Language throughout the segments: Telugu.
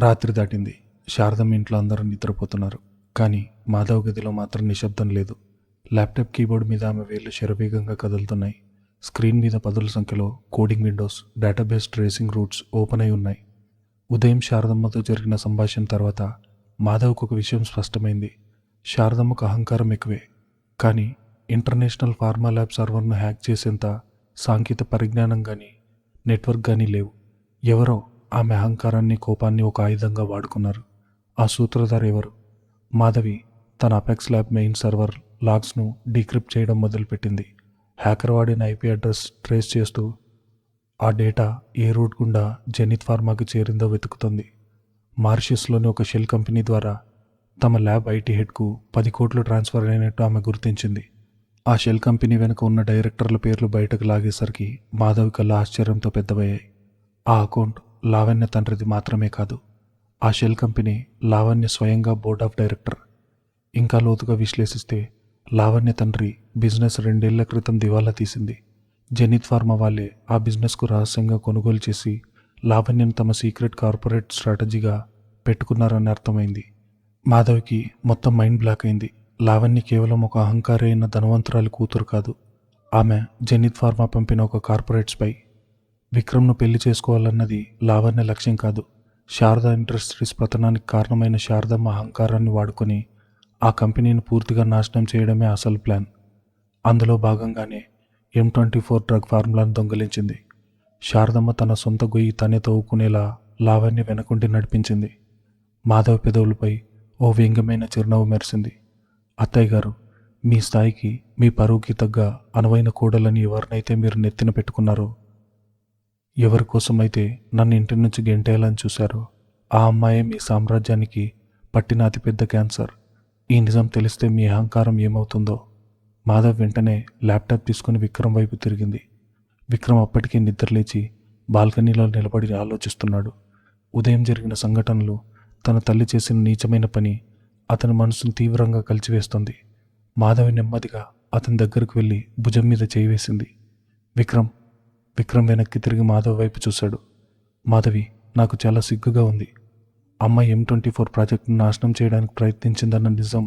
రాత్రి దాటింది. శారదమ్మ ఇంట్లో అందరూ నిద్రపోతున్నారు. కానీ మాధవ్ గదిలో మాత్రం నిశ్శబ్దం లేదు. ల్యాప్టాప్ కీబోర్డ్ మీద ఆమె వేళ్లు శరవేగంగా కదులుతున్నాయి. స్క్రీన్ మీద పదుల సంఖ్యలో coding Windows, database tracing roots open అయి ఉన్నాయి. ఉదయం శారదమ్మతో జరిగిన సంభాషణ తర్వాత మాధవ్కు ఒక విషయం స్పష్టమైంది. శారదమ్మకు అహంకారం ఎక్కువే, కానీ ఇంటర్నేషనల్ ఫార్మా ల్యాబ్ సర్వర్ను హ్యాక్ చేసేంత సాంకేతిక పరిజ్ఞానం కానీ నెట్వర్క్ కానీ లేవు. ఎవరో ఆమె అహంకారాన్ని, కోపాన్ని ఒక ఆయుధంగా వాడుకున్నారు. ఆ సూత్రధార ఎవరు? మాధవి తన అపెక్స్ ల్యాబ్ మెయిన్ సర్వర్ లాగ్స్ను డీక్రిప్ట్ చేయడం మొదలుపెట్టింది. హ్యాకర్ వాడిన ఐపీ అడ్రస్ ట్రేస్ చేస్తూ ఆ డేటా ఏ రూట్ గుండా జెనిత్ ఫార్మాకి చేరిందో వెతుకుతుంది. మారిషస్లోని ఒక షెల్ కంపెనీ ద్వారా తమ ల్యాబ్ ఐటీ హెడ్కు 10 కోట్లు ట్రాన్స్ఫర్ అయినట్టు ఆమె గుర్తించింది. ఆ షెల్ కంపెనీ వెనుక ఉన్న డైరెక్టర్ల పేర్లు బయటకు లాగేసరికి మాధవి కళ్ళ ఆశ్చర్యంతో పెద్దవయ్యాయి. ఆ అకౌంట్ లావణ్య తండ్రిది మాత్రమే కాదు, ఆ షెల్ కంపెనీ లావణ్య స్వయంగా బోర్డ్ ఆఫ్ డైరెక్టర్. ఇంకా లోతుగా విశ్లేషిస్తే లావణ్య తండ్రి బిజినెస్ 2 ఏళ్ల క్రితం దివాలా తీసింది. జెనిత్ ఫార్మా వాళ్ళే ఆ బిజినెస్కు రహస్యంగా కొనుగోలు చేసి లావణ్యను తమ సీక్రెట్ కార్పొరేట్ స్ట్రాటజీగా పెట్టుకున్నారని అర్థమైంది. మాధవికి మొత్తం మైండ్ బ్లాక్ అయింది. లావణ్య కేవలం ఒక అహంకారి అయిన ధనవంతురాలి కూతురు కాదు, ఆమె జెనిత్ ఫార్మా పంపిన ఒక కార్పొరేట్ స్పై. విక్రమ్ను పెళ్లి చేసుకోవాలన్నది లావణ్య లక్ష్యం కాదు. శారదా ఇండస్ట్రీస్ పతనానికి కారణమైన శారదమ్మ అహంకారాన్ని వాడుకొని ఆ కంపెనీని పూర్తిగా నాశనం చేయడమే అసలు ప్లాన్. అందులో భాగంగానే M24 డ్రగ్ ఫార్ములాను దొంగిలించింది. శారదమ్మ తన సొంత గొయ్యి తనే తవ్వుకునేలా లావణ్య వెనకుండి నడిపించింది. మాధవ్ పెదవులపై ఓ వ్యంగ్యమైన చిరునవ్వు మెరిసింది. అత్తయ్య గారు, మీ స్థాయికి, మీ పరువుకి తగ్గ అనువైన కోడలని ఎవరినైతే మీరు నెత్తిన పెట్టుకున్నారో, ఎవరి కోసమైతే నన్ను ఇంటి నుంచి గెంటేయాలని చూశారో, ఆ అమ్మాయే మీ సామ్రాజ్యానికి పట్టిన అతిపెద్ద క్యాన్సర్. ఈ నిజం తెలిస్తే మీ అహంకారం ఏమవుతుందో. మాధవ్ వెంటనే ల్యాప్టాప్ తీసుకుని విక్రమ్ వైపు తిరిగింది. విక్రమ్ అప్పటికే నిద్రలేచి బాల్కనీలో నిలబడి ఆలోచిస్తున్నాడు. ఉదయం జరిగిన సంఘటనలు, తన తల్లి చేసిన నీచమైన పని అతని మనసును తీవ్రంగా కలిచివేస్తుంది. మాధవి నెమ్మదిగా అతని దగ్గరకు వెళ్ళి భుజం మీద చేయి వేసింది. విక్రమ్ వెనక్కి తిరిగి మాధవ్ వైపు చూశాడు. మాధవి, నాకు చాలా సిగ్గుగా ఉంది. అమ్మ M24 ప్రాజెక్టును నాశనం చేయడానికి ప్రయత్నించిందన్న నిజం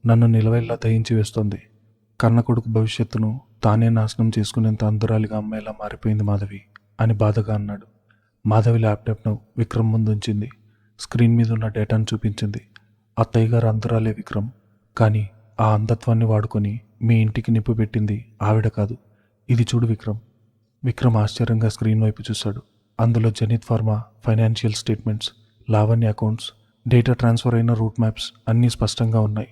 నన్ను నిలవేలా దయించి వేస్తోంది. కన్న కొడుకు భవిష్యత్తును తానే నాశనం చేసుకునేంత అంధురాలిగా అమ్మాయిలా మారిపోయింది మాధవి అని బాధగా అన్నాడు. మాధవి ల్యాప్టాప్ను విక్రమ్ ముందుంచింది. స్క్రీన్ మీద ఉన్న డేటాను చూపించింది. అత్తయ్య గారు అంధురాలే విక్రమ్, కానీ ఆ అంధత్వాన్ని వాడుకొని మీ ఇంటికి నిప్పు పెట్టింది ఆవిడ కాదు. ఇది చూడు విక్రమ్. విక్రమ్ ఆశ్చర్యంగా స్క్రీన్ వైపు చూశాడు. అందులో zenith pharma financial statements, Lavanya accounts, data transfer అయిన రూట్ మ్యాప్స్ అన్నీ స్పష్టంగా ఉన్నాయి.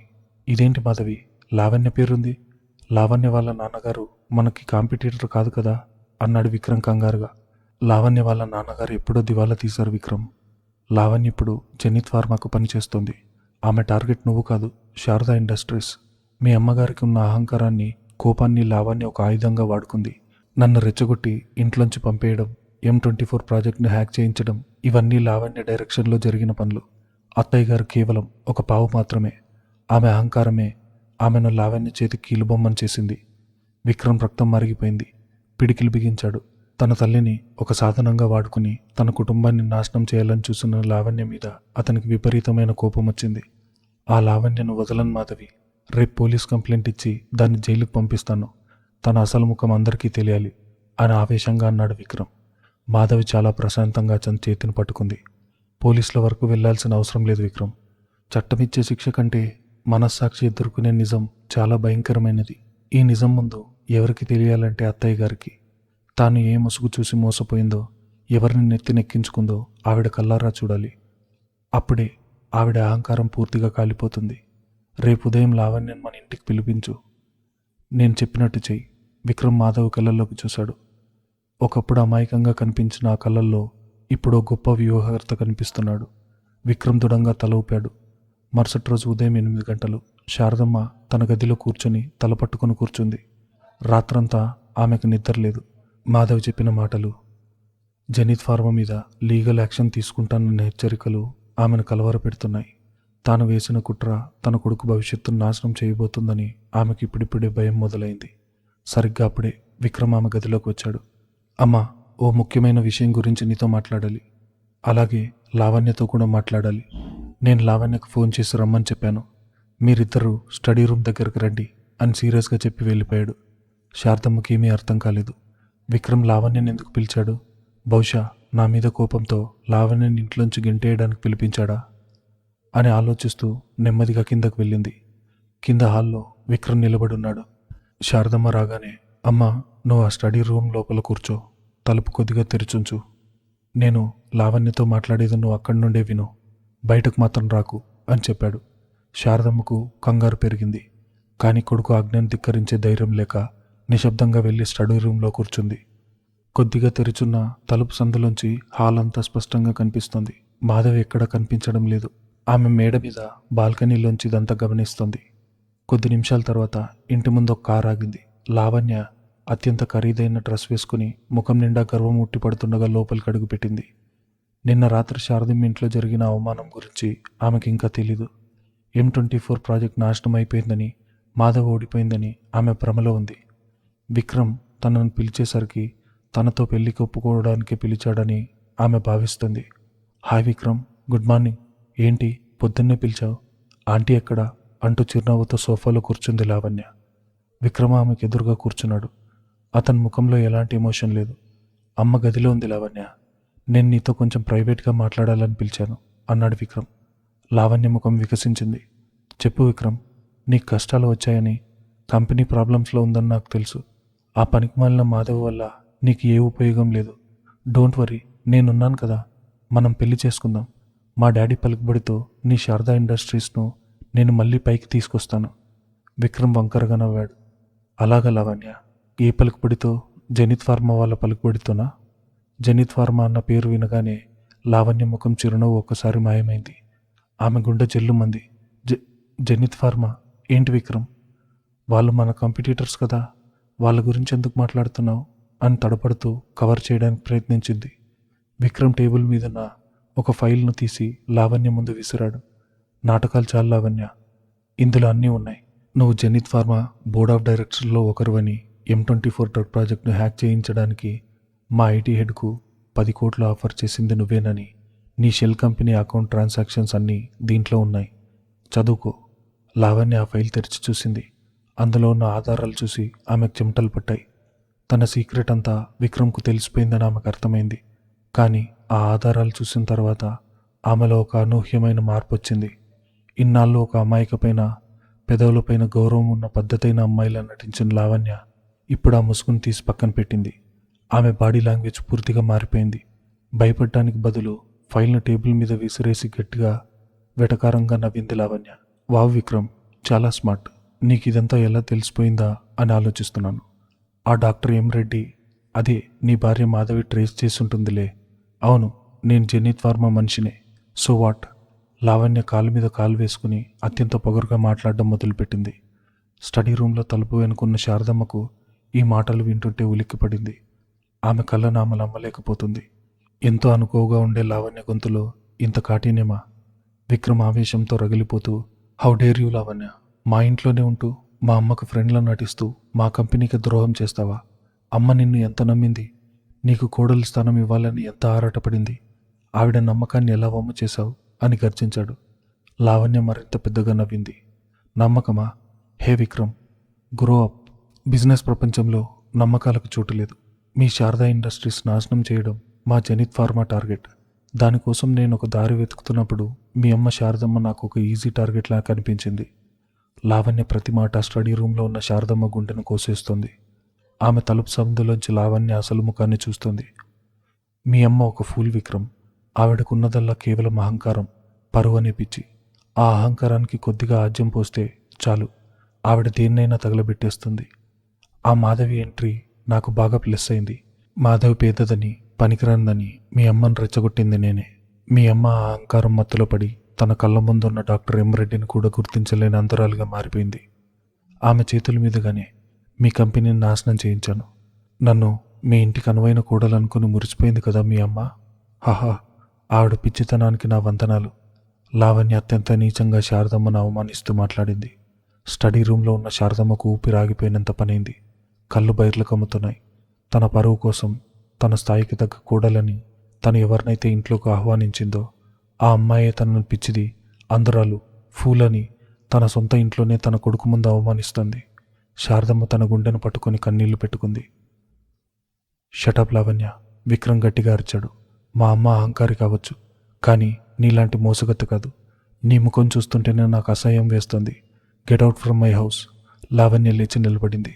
ఇదేంటి మాధవి, లావణ్య పేరుంది? లావణ్య వాళ్ళ నాన్నగారు మనకి కాంపిటీటర్ కాదు కదా అన్నాడు విక్రమ్ కంగారుగా. లావణ్య వాళ్ళ నాన్నగారు ఎప్పుడో దివాలా తీశారు విక్రమ్. లావణ్య ఇప్పుడు జెనిత్ ఫార్మాకు పనిచేస్తుంది. ఆమె టార్గెట్ నువ్వు కాదు, శారదా ఇండస్ట్రీస్. మీ అమ్మగారికి ఉన్న అహంకారాన్ని, కోపాన్ని లావణ్య ఒక ఆయుధంగా వాడుకుంది. నన్ను రెచ్చగొట్టి ఇంట్లోంచి పంపేయడం, M24 ప్రాజెక్ట్ని హ్యాక్ చేయించడం, ఇవన్నీ లావణ్య డైరెక్షన్లో జరిగిన పనులు. అత్తయ్య గారు కేవలం ఒక పావు మాత్రమే. ఆమె అహంకారమే ఆమెను లావణ్య చేతి కీలుబొమ్మని చేసింది. విక్రమ్ రక్తం మరిగిపోయింది. పిడికిలు బిగించాడు. తన తల్లిని ఒక సాధనంగా వాడుకుని తన కుటుంబాన్ని నాశనం చేయాలని చూసిన లావణ్య మీద అతనికి విపరీతమైన కోపం వచ్చింది. ఆ లావణ్యను వదలను మాధవి. రేపు పోలీస్ కంప్లైంట్ ఇచ్చి దాన్ని జైలుకు పంపిస్తాను. తన అసలు ముఖం అందరికీ తెలియాలి అని ఆవేశంగా అన్నాడు విక్రమ్. మాధవి చాలా ప్రశాంతంగా తన చేతిని పట్టుకుంది. పోలీసుల వరకు వెళ్లాల్సిన అవసరం లేదు విక్రమ్. చట్టమిచ్చే శిక్ష కంటే మనస్సాక్షి ఎదుర్కొనే నిజం చాలా భయంకరమైనది. ఈ నిజం ముందు ఎవరికి తెలియాలంటే అత్తయ్య గారికి. తాను ఏ ముసుగు చూసి మోసపోయిందో, ఎవరిని నెత్తినెక్కించుకుందో ఆవిడ కల్లారా చూడాలి. అప్పుడే ఆవిడ అహంకారం పూర్తిగా కాలిపోతుంది. రేపు ఉదయం లావణ్యను మన ఇంటికి పిలిపించు. నేను చెప్పినట్టు చెయ్యి. విక్రమ్ మాధవ్ కళ్ళల్లోకి చూశాడు. ఒకప్పుడు అమాయకంగా కనిపించిన ఆ కళ్ళల్లో ఇప్పుడు గొప్ప వ్యూహకర్త కనిపిస్తున్నాడు. విక్రమ్ దృఢంగా తల ఊపాడు. మరుసటి రోజు ఉదయం 8 గంటలు శారదమ్మ తన గదిలో కూర్చొని తల పట్టుకుని కూర్చుంది. రాత్రంతా ఆమెకు నిద్రలేదు. మాధవ్ చెప్పిన మాటలు, జెనిత్ ఫార్మా మీద లీగల్ యాక్షన్ తీసుకుంటానన్న హెచ్చరికలు ఆమెను కలవరపెడుతున్నాయి. తాను వేసిన కుట్ర తన కొడుకు భవిష్యత్తును నాశనం చేయబోతుందని ఆమెకి ఇప్పుడిప్పుడే భయం మొదలైంది. సరిగ్గా అప్పుడే విక్రమ్ ఆమె గదిలోకి వచ్చాడు. అమ్మా, ఓ ముఖ్యమైన విషయం గురించి నీతో మాట్లాడాలి. అలాగే లావణ్యతో కూడా మాట్లాడాలి. నేను లావణ్యకు ఫోన్ చేసి రమ్మని చెప్పాను. మీరిద్దరూ స్టడీ రూమ్ దగ్గరకు రండి అని సీరియస్గా చెప్పి వెళ్ళిపోయాడు. శారదమ్మకి ఏమీ అర్థం కాలేదు. విక్రమ్ లావణ్యని ఎందుకు పిలిచాడు? బహుశా నా మీద కోపంతో లావణ్యని ఇంట్లోంచి గెంటేయడానికి పిలిపించాడా అని ఆలోచిస్తూ నెమ్మదిగా కిందకు వెళ్ళింది. కింద హాల్లో విక్రమ్ నిలబడున్నాడు. శారదమ్మ రాగానే, అమ్మ, నువ్వు ఆ స్టడీ రూమ్ లోపల కూర్చో, తలుపు కొద్దిగా తెరిచుంచు. నేను లావణ్యతో మాట్లాడేది నువ్వు అక్కడి నుండే విను, బయటకు మాత్రం రాకు అని చెప్పాడు. శారదమ్మకు కంగారు పెరిగింది. కానీ కొడుకు ఆజ్ఞను ధిక్కరించే ధైర్యం లేక నిశ్శబ్దంగా వెళ్ళి స్టడీ రూమ్లో కూర్చుంది. కొద్దిగా తెరిచున్న తలుపు సందులోంచి హాల్ అంతా స్పష్టంగా కనిపిస్తోంది. మాధవి ఎక్కడా కనిపించడం లేదు. ఆమె మేడ మీద బాల్కనీలోంచి ఇదంతా గమనిస్తోంది. కొద్ది నిమిషాల తర్వాత ఇంటి ముందు ఒక కారు ఆగింది. లావణ్య అత్యంత ఖరీదైన డ్రెస్ వేసుకుని ముఖం నిండా గర్వం ఉట్టిపడుతుండగా లోపలికి అడుగుపెట్టింది. నిన్న రాత్రి శారదమ్మ ఇంట్లో జరిగిన అవమానం గురించి ఆమెకి ఇంకా తెలీదు. M24 ప్రాజెక్ట్ నాశనం అయిపోయిందని, మాధవ్ ఓడిపోయిందని ఆమె భ్రమలో ఉంది. విక్రమ్ తనను పిలిచేసరికి తనతో పెళ్లికి ఒప్పుకోవడానికి పిలిచాడని ఆమె భావిస్తుంది. Hi Vikram, good morning. ఏంటి పొద్దున్నే పిలిచావు? ఆంటీ ఎక్కడా అంటూ చిరునవ్వుతో సోఫాలో కూర్చుంది లావణ్య. విక్రమ్ ఆమెకు ఎదురుగా కూర్చున్నాడు. అతని ముఖంలో ఎలాంటి ఎమోషన్ లేదు. అమ్మ గదిలో ఉంది లావణ్య, నేను నీతో కొంచెం ప్రైవేట్గా మాట్లాడాలని పిలిచాను అన్నాడు విక్రమ్. లావణ్య ముఖం వికసించింది. చెప్పు విక్రమ్, నీకు కష్టాలు వచ్చాయని, కంపెనీ ప్రాబ్లమ్స్లో ఉందని నాకు తెలుసు. ఆ పనికిమాలిన మాధవ్ వల్ల నీకు ఏ ఉపయోగం లేదు. డోంట్ వరీ, నేనున్నాను కదా. మనం పెళ్లి చేసుకుందాం. మా డాడీ పలుకుబడితో నీ శారదా ఇండస్ట్రీస్ను నేను మళ్ళీ పైకి తీసుకొస్తాను. విక్రమ్ వంకరగా నవ్వాడు. అలాగా లావణ్య, ఏ పలుకుబడితో? జెనిత్ ఫార్మా వాళ్ళ పలుకుబడితోనా? జెనిత్ ఫార్మా అన్న పేరు వినగానే లావణ్య ముఖం చిరునవ్వు ఒక్కసారి మాయమైంది. ఆమె గుండె జల్లుమంది. జెనిత్ ఫార్మా ఏంటి విక్రమ్? వాళ్ళు మన కాంపిటీటర్స్ కదా, వాళ్ళ గురించి ఎందుకు మాట్లాడుతున్నావు అని తడపడుతూ కవర్ చేయడానికి ప్రయత్నించింది. విక్రమ్ టేబుల్ మీదున్న ఒక ఫైల్ను తీసి లావణ్య ముందు విసిరాడు. నాటకాలు చాలు లావణ్య, ఇందులో అన్నీ ఉన్నాయి. నువ్వు జెనిత్ ఫార్మా బోర్డ్ ఆఫ్ డైరెక్టర్స్లో ఒకరువని, M24 డ్రగ్ ప్రాజెక్ట్ను హ్యాక్ చేయించడానికి మా ఐటీ హెడ్కు 10 కోట్లు ఆఫర్ చేసింది నువ్వేనని, నీ షెల్ కంపెనీ అకౌంట్ ట్రాన్సాక్షన్స్ అన్నీ దీంట్లో ఉన్నాయి. చదువుకో. లావణ్య ఆ ఫైల్ తెరిచి చూసింది. అందులో ఉన్న ఆధారాలు చూసి ఆమెకు చెమటలు పట్టాయి. తన సీక్రెట్ అంతా విక్రమ్కు తెలిసిపోయిందని ఆమెకు అర్థమైంది. కానీ ఆ ఆధారాలు చూసిన తర్వాత ఆమెలో ఒక అనూహ్యమైన మార్పు వచ్చింది. ఇన్నాళ్ళు ఒక అమాయకపైన, పెదవులపైన గౌరవం ఉన్న పద్ధతైన అమ్మాయిలా నటించిన లావణ్య ఇప్పుడు ఆ ముసుగును తీసి పక్కన పెట్టింది. ఆమె బాడీ లాంగ్వేజ్ పూర్తిగా మారిపోయింది. భయపడటానికి బదులు ఫైల్ను టేబుల్ మీద విసిరేసి గట్టిగా వెటకారంగా నవ్వింది లావణ్య. వావ్ విక్రమ్, చాలా స్మార్ట్. నీకు ఇదంతా ఎలా తెలిసిపోయిందా అని ఆలోచిస్తున్నాను. ఆ డాక్టర్ M రెడ్డి, అదే నీ భార్య మాధవి ట్రేస్ చేసి ఉంటుందిలే. అవును, నేను జెనిత్ ఫార్మా మనిషినే. So what? లావణ్య కాలు మీద కాలు వేసుకుని అత్యంత పొగరుగా మాట్లాడడం మొదలుపెట్టింది. స్టడీ రూమ్లో తలుపు వెనుకున్న శారదమ్మకు ఈ మాటలు వింటుంటే ఉలిక్కిపడింది. ఆమె కళ్ళను ఆమె నమ్మలేకపోతుంది. ఎంతో అనుకోగా ఉండే లావణ్య గొంతులో ఇంత కాఠిన్యమా? విక్రమ్ ఆవేశంతో రగిలిపోతూ, హౌ డేర్ యూ లావణ్య, మా ఇంట్లోనే ఉంటూ మా అమ్మకు ఫ్రెండ్లా నటిస్తూ మా కంపెనీకి ద్రోహం చేస్తావా? అమ్మ నిన్ను ఎంత నమ్మింది, నీకు కోడలి స్థానం ఇవ్వాలని ఎంత ఆరాటపడింది. ఆవిడ నమ్మకాన్ని ఎలా వమ్ము చేశావు అని గర్జించాడు. లావణ్య మరింత పెద్దగా నవ్వింది. నమ్మకమా? హే విక్రమ్, గ్రో అప్. బిజినెస్ ప్రపంచంలో నమ్మకాలకు చోటు లేదు. మీ శారదా ఇండస్ట్రీస్ నాశనం చేయడం మా జెనిత్ ఫార్మా టార్గెట్. దానికోసం నేను ఒక దారి వెతుకుతున్నప్పుడు మీ అమ్మ శారదమ్మ నాకు ఒక ఈజీ టార్గెట్లా కనిపించింది. లావణ్య ప్రతి మాట స్టడీ రూమ్లో ఉన్న శారదమ్మ గుండెను కోసేస్తుంది. ఆమె తలుపు సందులోంచి లావణ్య అసలు ముఖాన్ని చూస్తుంది. మీ అమ్మ ఒక ఫూల్ విక్రమ్. ఆవిడకున్నదల్లా కేవలం అహంకారం, పరువు అనే పిచ్చి. ఆ అహంకారానికి కొద్దిగా ఆజ్యం పోస్తే చాలు, ఆవిడ దేన్నైనా తగలబెట్టేస్తుంది. ఆ మాధవి ఎంట్రీ నాకు బాగా ప్లస్ అయింది. మాధవి పేదదని, పనికిరాందని మీ అమ్మను రెచ్చగొట్టింది నేనే. మీ అమ్మ ఆ అహంకారం మత్తులో పడి తన కళ్ళ ముందున్న డాక్టర్ M రెడ్డిని కూడా గుర్తించలేని అంతరాలుగా మారిపోయింది. ఆమె చేతుల మీదుగానే మీ కంపెనీని నాశనం చేయించాను. నన్ను మీ ఇంటికి అనువైన కోడలనుకుని మురిసిపోయింది కదా మీ అమ్మ. హహా, ఆవిడ పిచ్చితనానికి నా వందనాలు. లావణ్య అత్యంత నీచంగా శారదమ్మను అవమానిస్తూ మాట్లాడింది. స్టడీ రూమ్లో ఉన్న శారదమ్మకు ఊపిరి ఆగిపోయినంత పనైంది. కళ్ళు బయర్లు కమ్ముతున్నాయి. తన పరువు కోసం, తన స్థాయికి తగ్గ కోడలని తను ఎవరినైతే ఇంట్లోకి ఆహ్వానించిందో ఆ అమ్మాయే తనను పిచ్చిది, అందరాలు, ఫూలని తన సొంత ఇంట్లోనే తన కొడుకు ముందు అవమానిస్తుంది. శారదమ్మ తన గుండెను పట్టుకొని కన్నీళ్లు పెట్టుకుంది. షటప్ లావణ్య, విక్రమ్ గట్టిగా అరిచాడు. మా అమ్మ అహంకారి కావచ్చు, కానీ నీలాంటి మోసగత్తు కాదు. నీ ముఖం చూస్తుంటేనే నాకు అసహ్యం వేస్తుంది. Get out from my house. Lavanya లేచి నిలబడింది.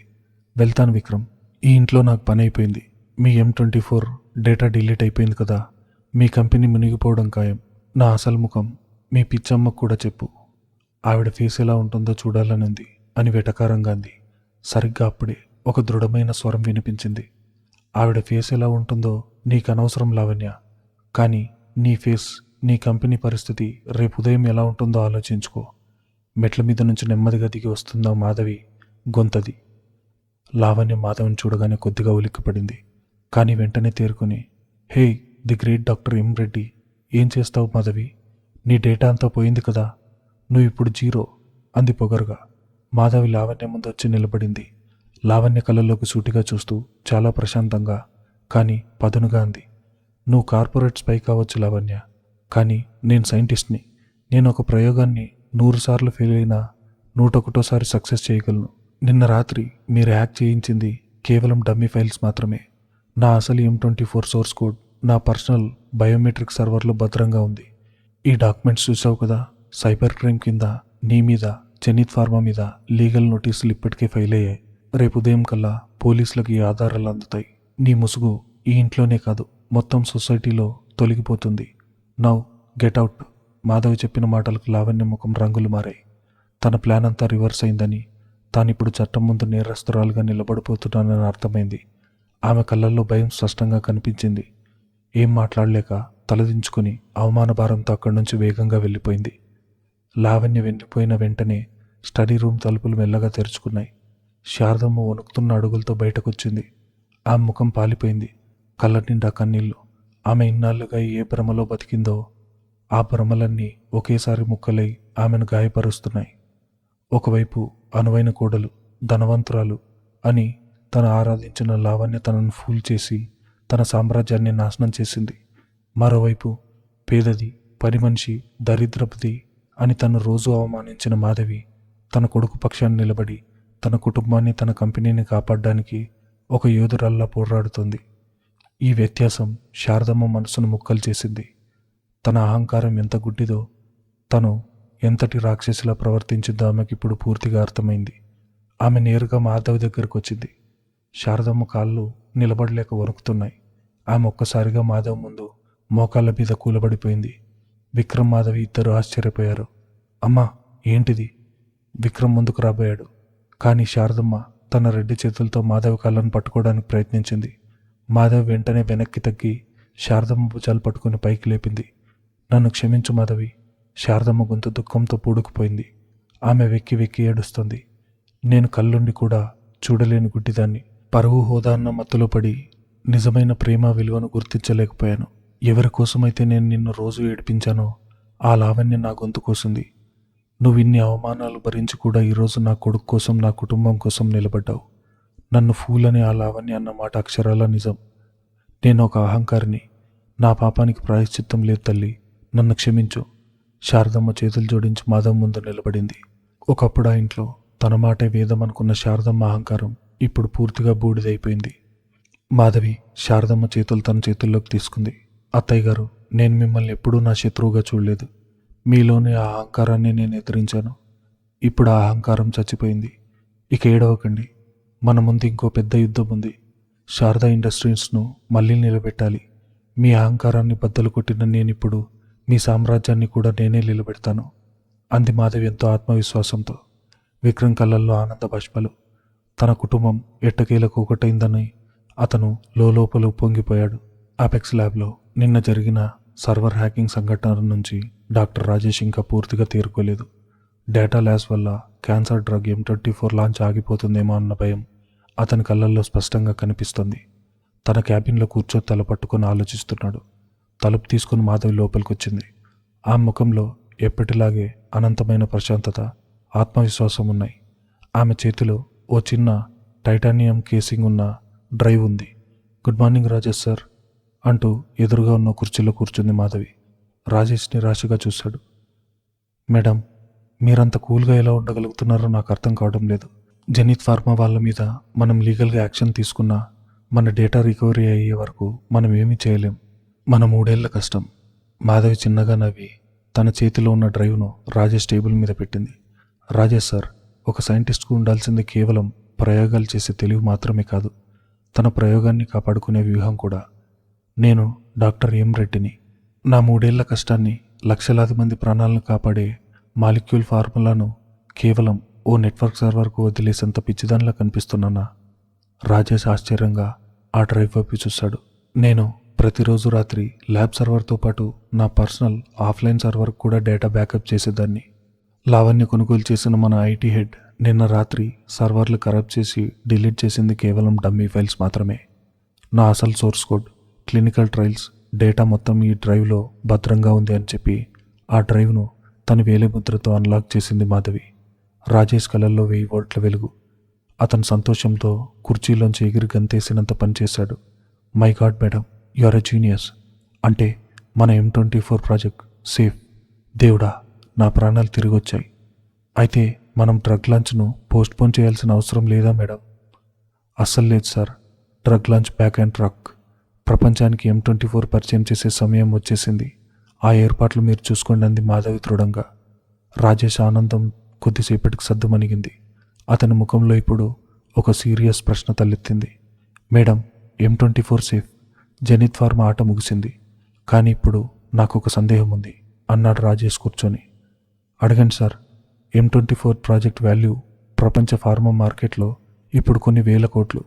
వెళ్తాను విక్రమ్, ఈ ఇంట్లో నాకు పని అయిపోయింది. మీ M24 డేటా డిలీట్ అయిపోయింది కదా. మీ కంపెనీ మునిగిపోవడం ఖాయం. నా అసలు ముఖం మీ పిచ్చమ్మకు కూడా చెప్పు. ఆవిడ ఫేస్ ఎలా ఉంటుందో చూడాలనుంది అని వెటకారంగా అంది. సరిగ్గా అప్పుడే ఒక దృఢమైన స్వరం వినిపించింది. ఆవిడ ఫేస్ ఎలా ఉంటుందో నీకు అనవసరం లావణ్య, కానీ నీ ఫేస్, నీ కంపెనీ పరిస్థితి రేపు ఉదయం ఎలా ఉంటుందో ఆలోచించుకో. మెట్ల మీద నుంచి నెమ్మదిగా దిగి వస్తుందా మాధవి గొంతది. లావణ్య మాధవిని చూడగానే కొద్దిగా ఉలిక్కిపడింది. కానీ వెంటనే తేరుకొని, hey the great doctor M Reddy, ఏం చేస్తావు మాధవి? నీ డేటా అంతా పోయింది కదా, నువ్వు ఇప్పుడు జీరో అంది పొగరుగా. మాధవి లావణ్య ముందు వచ్చి నిలబడింది. లావణ్య కళ్ళలోకి సూటిగా చూస్తూ చాలా ప్రశాంతంగా కానీ పదునుగా అంది. నువ్వు కార్పొరేట్ స్పై కావచ్చు లావణ్య, కానీ నేను సైంటిస్ట్ని. నేను ఒక ప్రయోగాన్ని 100 సార్లు ఫెయిల్ అయినా 101సారి సక్సెస్ చేయగలను. నిన్న రాత్రి మీరు హ్యాక్ చేయించింది కేవలం డమ్మీ ఫైల్స్ మాత్రమే. నా అసలు M24 సోర్స్ కోడ్ నా పర్సనల్ బయోమెట్రిక్ సర్వర్లో భద్రంగా ఉంది. ఈ డాక్యుమెంట్స్ చూసావు కదా. సైబర్ క్రైమ్ కింద నీ మీద, జెనిత్ ఫార్మా మీద లీగల్ నోటీసులు ఇప్పటికే ఫైల్ అయ్యాయి. రేపు ఉదయం కల్లా పోలీసులకు ఈ ఆధారాలు అందుతాయి. నీ ముసుగు ఈ ఇంట్లోనే కాదు, మొత్తం సొసైటీలో తొలగిపోతుంది. Now get out. మాధవి చెప్పిన మాటలకు లావణ్య ముఖం రంగులు మారాయి. తన ప్లాన్ అంతా రివర్స్ అయిందని, తానిప్పుడు చట్టం ముందు నేరస్తురాలుగా నిలబడిపోతున్నానని అర్థమైంది. ఆమె కళ్ళల్లో భయం స్పష్టంగా కనిపించింది. ఏం మాట్లాడలేక తలదించుకుని అవమాన భారంతో అక్కడి నుంచి వేగంగా వెళ్ళిపోయింది. లావణ్య వెళ్ళిపోయిన వెంటనే స్టడీ రూమ్ తలుపులు మెల్లగా తెరుచుకున్నాయి. శారదమ్మ వణుకుతున్న అడుగులతో బయటకొచ్చింది. ఆమె ముఖం పాలిపోయింది, కళ్ళ నిండా కన్నీళ్లు. ఆమె ఇన్నాళ్లుగా ఏ భ్రమలో బతికిందో ఆ భ్రమలన్నీ ఒకేసారి ముక్కలై ఆమెను గాయపరుస్తున్నాయి. ఒకవైపు అనువైన కోడలు, ధనవంతురాలు అని తను ఆరాధించిన లావణ్య తనను ఫూల్ చేసి తన సామ్రాజ్యాన్ని నాశనం చేసింది. మరోవైపు పేదది, పని మనిషి, దరిద్రపుది అని తను రోజు అవమానించిన మాధవి తన కొడుకు పక్షాన్ని నిలబడి తన కుటుంబాన్ని, తన కంపెనీని కాపాడడానికి ఒక యోధురాల్లా పోరాడుతుంది. ఈ వ్యత్యాసం శారదమ్మ మనసును ముక్కలు చేసింది. తన అహంకారం ఎంత గుడ్డిదో, తను ఎంతటి రాక్షసిలా ప్రవర్తించిందో ఆమెకి ఇప్పుడు పూర్తిగా అర్థమైంది. ఆమె నేరుగా మాధవి దగ్గరకు వచ్చింది. శారదమ్మ కాళ్ళు నిలబడలేక వణుకుతున్నాయి. ఆమె ఒక్కసారిగా మాధవ్ ముందు మోకాళ్ళ మీద కూలబడిపోయింది. విక్రమ్, మాధవి ఇద్దరు ఆశ్చర్యపోయారు. అమ్మా, ఏంటిది? విక్రమ్ ముందుకు రాబోయాడు. కానీ శారదమ్మ తన రెడ్డి చేతులతో మాధవి కాళ్ళను పట్టుకోవడానికి ప్రయత్నించింది. మాధవి వెంటనే వెనక్కి తగ్గి శారదమ్మ భుజాలు పట్టుకుని పైకి లేపింది. నన్ను క్షమించు మాధవి. శారదమ్మ గొంతు దుఃఖంతో పూడుకుపోయింది. ఆమె వెక్కి వెక్కి ఏడుస్తుంది. నేను కళ్ళుండి కూడా చూడలేని గుడ్డిదాన్ని. పరువు, హోదా అన్న మత్తులో పడి నిజమైన ప్రేమ విలువను గుర్తించలేకపోయాను. ఎవరి కోసమైతే నేను నిన్ను రోజు ఏడిపించానో ఆ లావణ్య నా గొంతు కోసింది. నువ్వు ఇన్ని అవమానాలు భరించి కూడా ఈరోజు నా కొడుకు కోసం, నా కుటుంబం కోసం నిలబడ్డావు. నన్ను ఫూల్ అని ఆ లావణ్య అన్న మాట అక్షరాల నిజం. నేను ఒక అహంకారిని. నా పాపానికి ప్రాయశ్చిత్తం లేదు తల్లి, నన్ను క్షమించు. శారదమ్మ చేతులు జోడించి మాధవ్ ముందు నిలబడింది. ఒకప్పుడు ఆ ఇంట్లో తన మాటే వేదం అనుకున్న శారదమ్మ అహంకారం ఇప్పుడు పూర్తిగా బూడిదైపోయింది. మాధవి శారదమ్మ చేతులు తన చేతుల్లోకి తీసుకుంది. అత్తయ్య గారు, నేను మిమ్మల్ని ఎప్పుడూ నా శత్రువుగా చూడలేదు. మీలోని ఆ అహంకారాన్ని నేను ఎదిరించాను. ఇప్పుడు ఆ అహంకారం చచ్చిపోయింది. ఇక ఏడవకండి. మన ముందు ఇంకో పెద్ద యుద్ధం ఉంది. శారదా ఇండస్ట్రీస్ను మళ్ళీ నిలబెట్టాలి. మీ అహంకారాన్ని బద్దలు కొట్టిన నేనిప్పుడు మీ సామ్రాజ్యాన్ని కూడా నేనే నిలబెడతాను అంది మాధవి ఎంతో ఆత్మవిశ్వాసంతో. విక్రమ్ కళ్ళల్లో ఆనంద బాష్పాలు. తన కుటుంబం ఎట్టకేలకు ఒకటైందని అతను లోపల పొంగిపోయాడు. అపెక్స్ ల్యాబ్లో నిన్న జరిగిన సర్వర్ హ్యాకింగ్ సంఘటన నుంచి డాక్టర్ రాజేష్ ఇంకా పూర్తిగా తేరుకోలేదు. డేటా లాస్ వల్ల క్యాన్సర్ డ్రగ్ M24 లాంచ్ ఆగిపోతుందేమో అన్న భయం అతని కళ్ళల్లో స్పష్టంగా కనిపిస్తుంది. తన క్యాబిన్లో కూర్చో తల పట్టుకొని ఆలోచిస్తున్నాడు. తలుపు తీసుకుని మాధవి లోపలికి వచ్చింది. ఆ ముఖంలో ఎప్పటిలాగే అనంతమైన ప్రశాంతత, ఆత్మవిశ్వాసం ఉన్నాయి. ఆమె చేతిలో ఓ చిన్న టైటానియం కేసింగ్ ఉన్న డ్రైవ్ ఉంది. గుడ్ మార్నింగ్ రాజేష్ సార్ అంటూ ఎదురుగా ఉన్న కుర్చీలో కూర్చుంది మాధవి. రాజేష్ నిరాశగా చూశాడు. మేడం, మీరంత కూల్గా ఎలా ఉండగలుగుతున్నారో నాకు అర్థం కావడం లేదు. జెనిత్ ఫార్మా వాళ్ళ మీద మనం లీగల్గా యాక్షన్ తీసుకున్నా మన డేటా రికవరీ అయ్యే వరకు మనం ఏమీ చేయలేం. మన 3 ఏళ్ల కష్టం. మాధవి చిన్నగా నవ్వి తన చేతిలో ఉన్న డ్రైవ్ను రాజేష్ టేబుల్ మీద పెట్టింది. రాజేష్ సార్, ఒక సైంటిస్ట్కు ఉండాల్సింది కేవలం ప్రయోగాలు చేసే తెలివి మాత్రమే కాదు, తన ప్రయోగాన్ని కాపాడుకునే వ్యూహం కూడా. నేను డాక్టర్ ఎం రెడ్డిని. నా 3 ఏళ్ల కష్టాన్ని, లక్షలాది మంది ప్రాణాలను కాపాడే మాలిక్యూల్ ఫార్ములాను కేవలం ఓ నెట్వర్క్ సర్వర్కు వదిలేసేంత పిచ్చిదానిలా కనిపిస్తున్నానా? రాజేష్ ఆశ్చర్యంగా ఆ డ్రైవ్ వైపు చూశాడు. నేను ప్రతిరోజు రాత్రి ల్యాబ్ సర్వర్తో పాటు నా పర్సనల్ ఆఫ్లైన్ సర్వర్ కూడా డేటా బ్యాకప్ చేసేదాన్ని. లావణ్య కొనుగోలు చేసిన మన ఐటీ హెడ్ నిన్న రాత్రి సర్వర్లు కరప్ట్ చేసి డిలీట్ చేసింది కేవలం డమ్మీ ఫైల్స్ మాత్రమే. నా అసలు source code, clinical trials data మొత్తం ఈ డ్రైవ్లో భద్రంగా ఉంది అని చెప్పి ఆ డ్రైవ్ను తన వేలిముద్రతో అన్లాక్ చేసింది మాధవి. రాజేష్ కళ్ళల్లో 1000 వోల్ట్ల వెలుగు. అతను సంతోషంతో కుర్చీలోంచి ఎగిరి గంతేసినంత పనిచేశాడు. My god madam, you are a genius. అంటే మన M24 ప్రాజెక్ట్ సేఫ్. దేవుడా, నా ప్రాణాలు తిరిగొచ్చాయి. అయితే మనం డ్రగ్ లాంచ్ను పోస్ట్పోన్ చేయాల్సిన అవసరం లేదా మేడం? అస్సలు లేదు sir. Drug launch back and truck. ప్రపంచానికి M24 పరిచయం చేసే సమయం వచ్చేసింది. ఆ ఏర్పాట్లు మీరు చూసుకోండి అంది మాధవి దృఢంగా. రాజేష్ ఆనందం కొద్దిసేపటికి సద్దుమణిగింది. అతని ముఖంలో ఇప్పుడు ఒక సీరియస్ ప్రశ్న తలెత్తింది. Madam, M24 safe. Zenith pharma ఆట ముగిసింది. కానీ ఇప్పుడు నాకు ఒక సందేహం ఉంది అన్నాడు రాజేష్ కూర్చొని. అడగండి సార్. M24 ప్రాజెక్ట్ వాల్యూ ప్రపంచ ఫార్మా మార్కెట్లో ఇప్పుడు కొన్ని 1000 కోట్లు.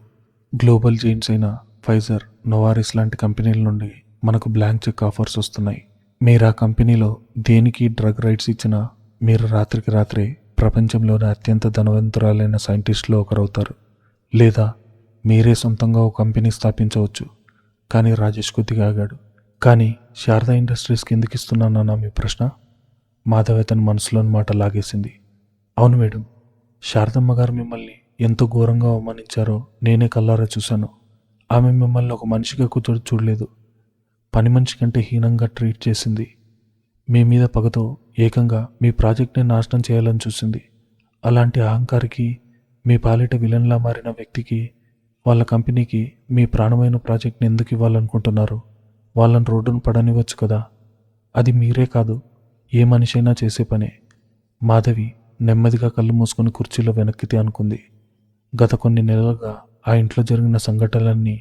గ్లోబల్ జైంట్స్ అయిన ఫైజర్, నోవారిస్ లాంటి కంపెనీల నుండి మనకు బ్లాంక్ చెక్ ఆఫర్స్ వస్తున్నాయి. మీరు ఆ కంపెనీలో దేనికి డ్రగ్ రైట్స్ ఇచ్చినా మీరు రాత్రికి రాత్రే ప్రపంచంలోని అత్యంత ధనవంతురాలైన సైంటిస్టులో ఒకరవుతారు. లేదా మీరే సొంతంగా ఒక కంపెనీ స్థాపించవచ్చు. కానీ రాజేష్ కొద్దిగా ఆగాడు. కానీ శారదా ఇండస్ట్రీస్కి ఎందుకు ఇస్తున్నానన్నా మీ ప్రశ్న? మాధవి తన మనసులోని మాట లాగేసింది. అవును మేడం, శారదమ్మ గారు మిమ్మల్ని ఎంతో ఘోరంగా అవమానించారో నేనే కల్లారా చూశాను. ఆమె మిమ్మల్ని ఒక మనిషిగా కూర్చొని చూడలేదు, పని మనిషి కంటే హీనంగా ట్రీట్ చేసింది. మీ మీద పగతో ఏకంగా మీ ప్రాజెక్ట్ని నాశనం చేయాలని చూసింది. అలాంటి అహంకారికి, మీ పాలిట విలన్లా మారిన వ్యక్తికి, వాళ్ళ కంపెనీకి మీ ప్రాణమైన ప్రాజెక్ట్ని ఎందుకు ఇవ్వాలనుకుంటున్నారు? వాళ్ళని రోడ్డును పడనివ్వచ్చు కదా. అది మీరే కాదు, ఏ మనిషి అయినా చేసే పనే. మాధవి నెమ్మదిగా కళ్ళు మూసుకొని కుర్చీలో వెనక్కితే అనుకుంది. గత కొన్ని నెలలుగా ఆ ఇంట్లో జరిగిన సంఘటనలన్నీ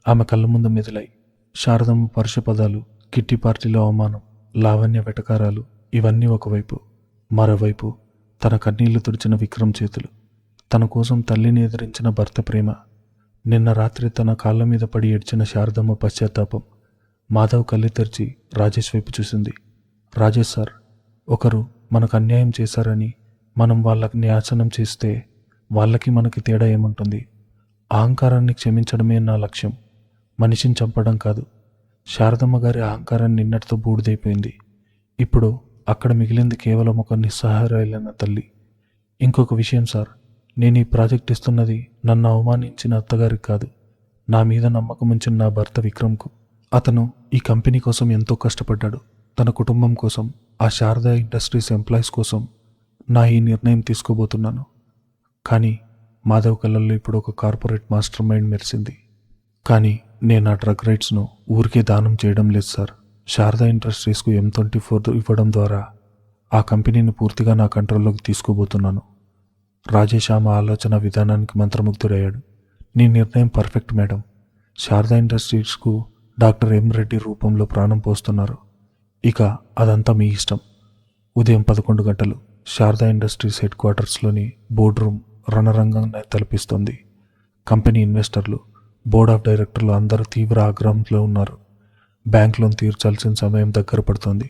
ఆమె కళ్ళ ముందు మెదిలాయి. శారదమ్మ పరుష పదాలు, కిట్టి పార్టీలో అవమానం, లావణ్య వెటకారాలు, ఇవన్నీ ఒకవైపు. మరోవైపు తన కన్నీళ్లు తుడిచిన విక్రమ్ చేతులు, తన కోసం తల్లిని ఎదిరించిన భర్త ప్రేమ, నిన్న రాత్రి తన కాళ్ళ మీద పడి ఏడ్చిన శారదమ్మ పశ్చాత్తాపం. మాధవ్ కళ్ళు తెరిచి రాజేష్ వైపు చూసింది. రాజేష్ సార్, ఒకరు మనకు అన్యాయం చేశారని మనం వాళ్ళకి న్యాసనం చేస్తే వాళ్ళకి మనకి తేడా ఏముంటుంది? అహంకారాన్ని క్షమించడమే నా లక్ష్యం, మనిషిని చంపడం కాదు. శారదమ్మ గారి అహంకారాన్ని నిన్నటితో బూడిదైపోయింది. ఇప్పుడు అక్కడ మిగిలింది కేవలం ఒక నిస్సహాయురాలైన తల్లి. ఇంకొక విషయం సార్, నేను ఈ ప్రాజెక్ట్ ఇస్తున్నది నన్ను అవమానించిన అత్తగారికి కాదు, నా మీద నమ్మకం ఉంచిన నా భర్త విక్రమ్కు. అతను ఈ కంపెనీ కోసం ఎంతో కష్టపడ్డాడు. తన కుటుంబం కోసం, ఆ శారదా ఇండస్ట్రీస్ ఎంప్లాయీస్ కోసం నా ఈ నిర్ణయం తీసుకోబోతున్నాను. కానీ మాధవ్ కళ్ళల్లో ఇప్పుడు ఒక కార్పొరేట్ మాస్టర్ మైండ్ మెరిసింది. కానీ నేను ఆ డ్రగ్ రైట్స్ను ఊరికే దానం చేయడం లేదు సార్. శారదా ఇండస్ట్రీస్కు M24 ఇవ్వడం ద్వారా ఆ కంపెనీని పూర్తిగా నా కంట్రోల్లోకి తీసుకోబోతున్నాను. రాజేష్ ఆమె ఆలోచన విధానానికి మంత్రముగ్ధుడయ్యాడు. నీ నిర్ణయం పర్ఫెక్ట్ మేడం. శారదా ఇండస్ట్రీస్కు డాక్టర్ ఎం రెడ్డి రూపంలో ప్రాణం పోస్తున్నారు. ఇక అదంతా మీ ఇష్టం. ఉదయం 11 గంటలు శారదా ఇండస్ట్రీస్ హెడ్ క్వార్టర్స్లోని బోర్డ్ రూమ్ రణరంగంగా తలపిస్తోంది. కంపెనీ ఇన్వెస్టర్లు, బోర్డ్ ఆఫ్ డైరెక్టర్లు అందరూ తీవ్ర ఆగ్రహంలో ఉన్నారు. బ్యాంక్ లోన్ తీర్చాల్సిన సమయం దగ్గర పడుతోంది.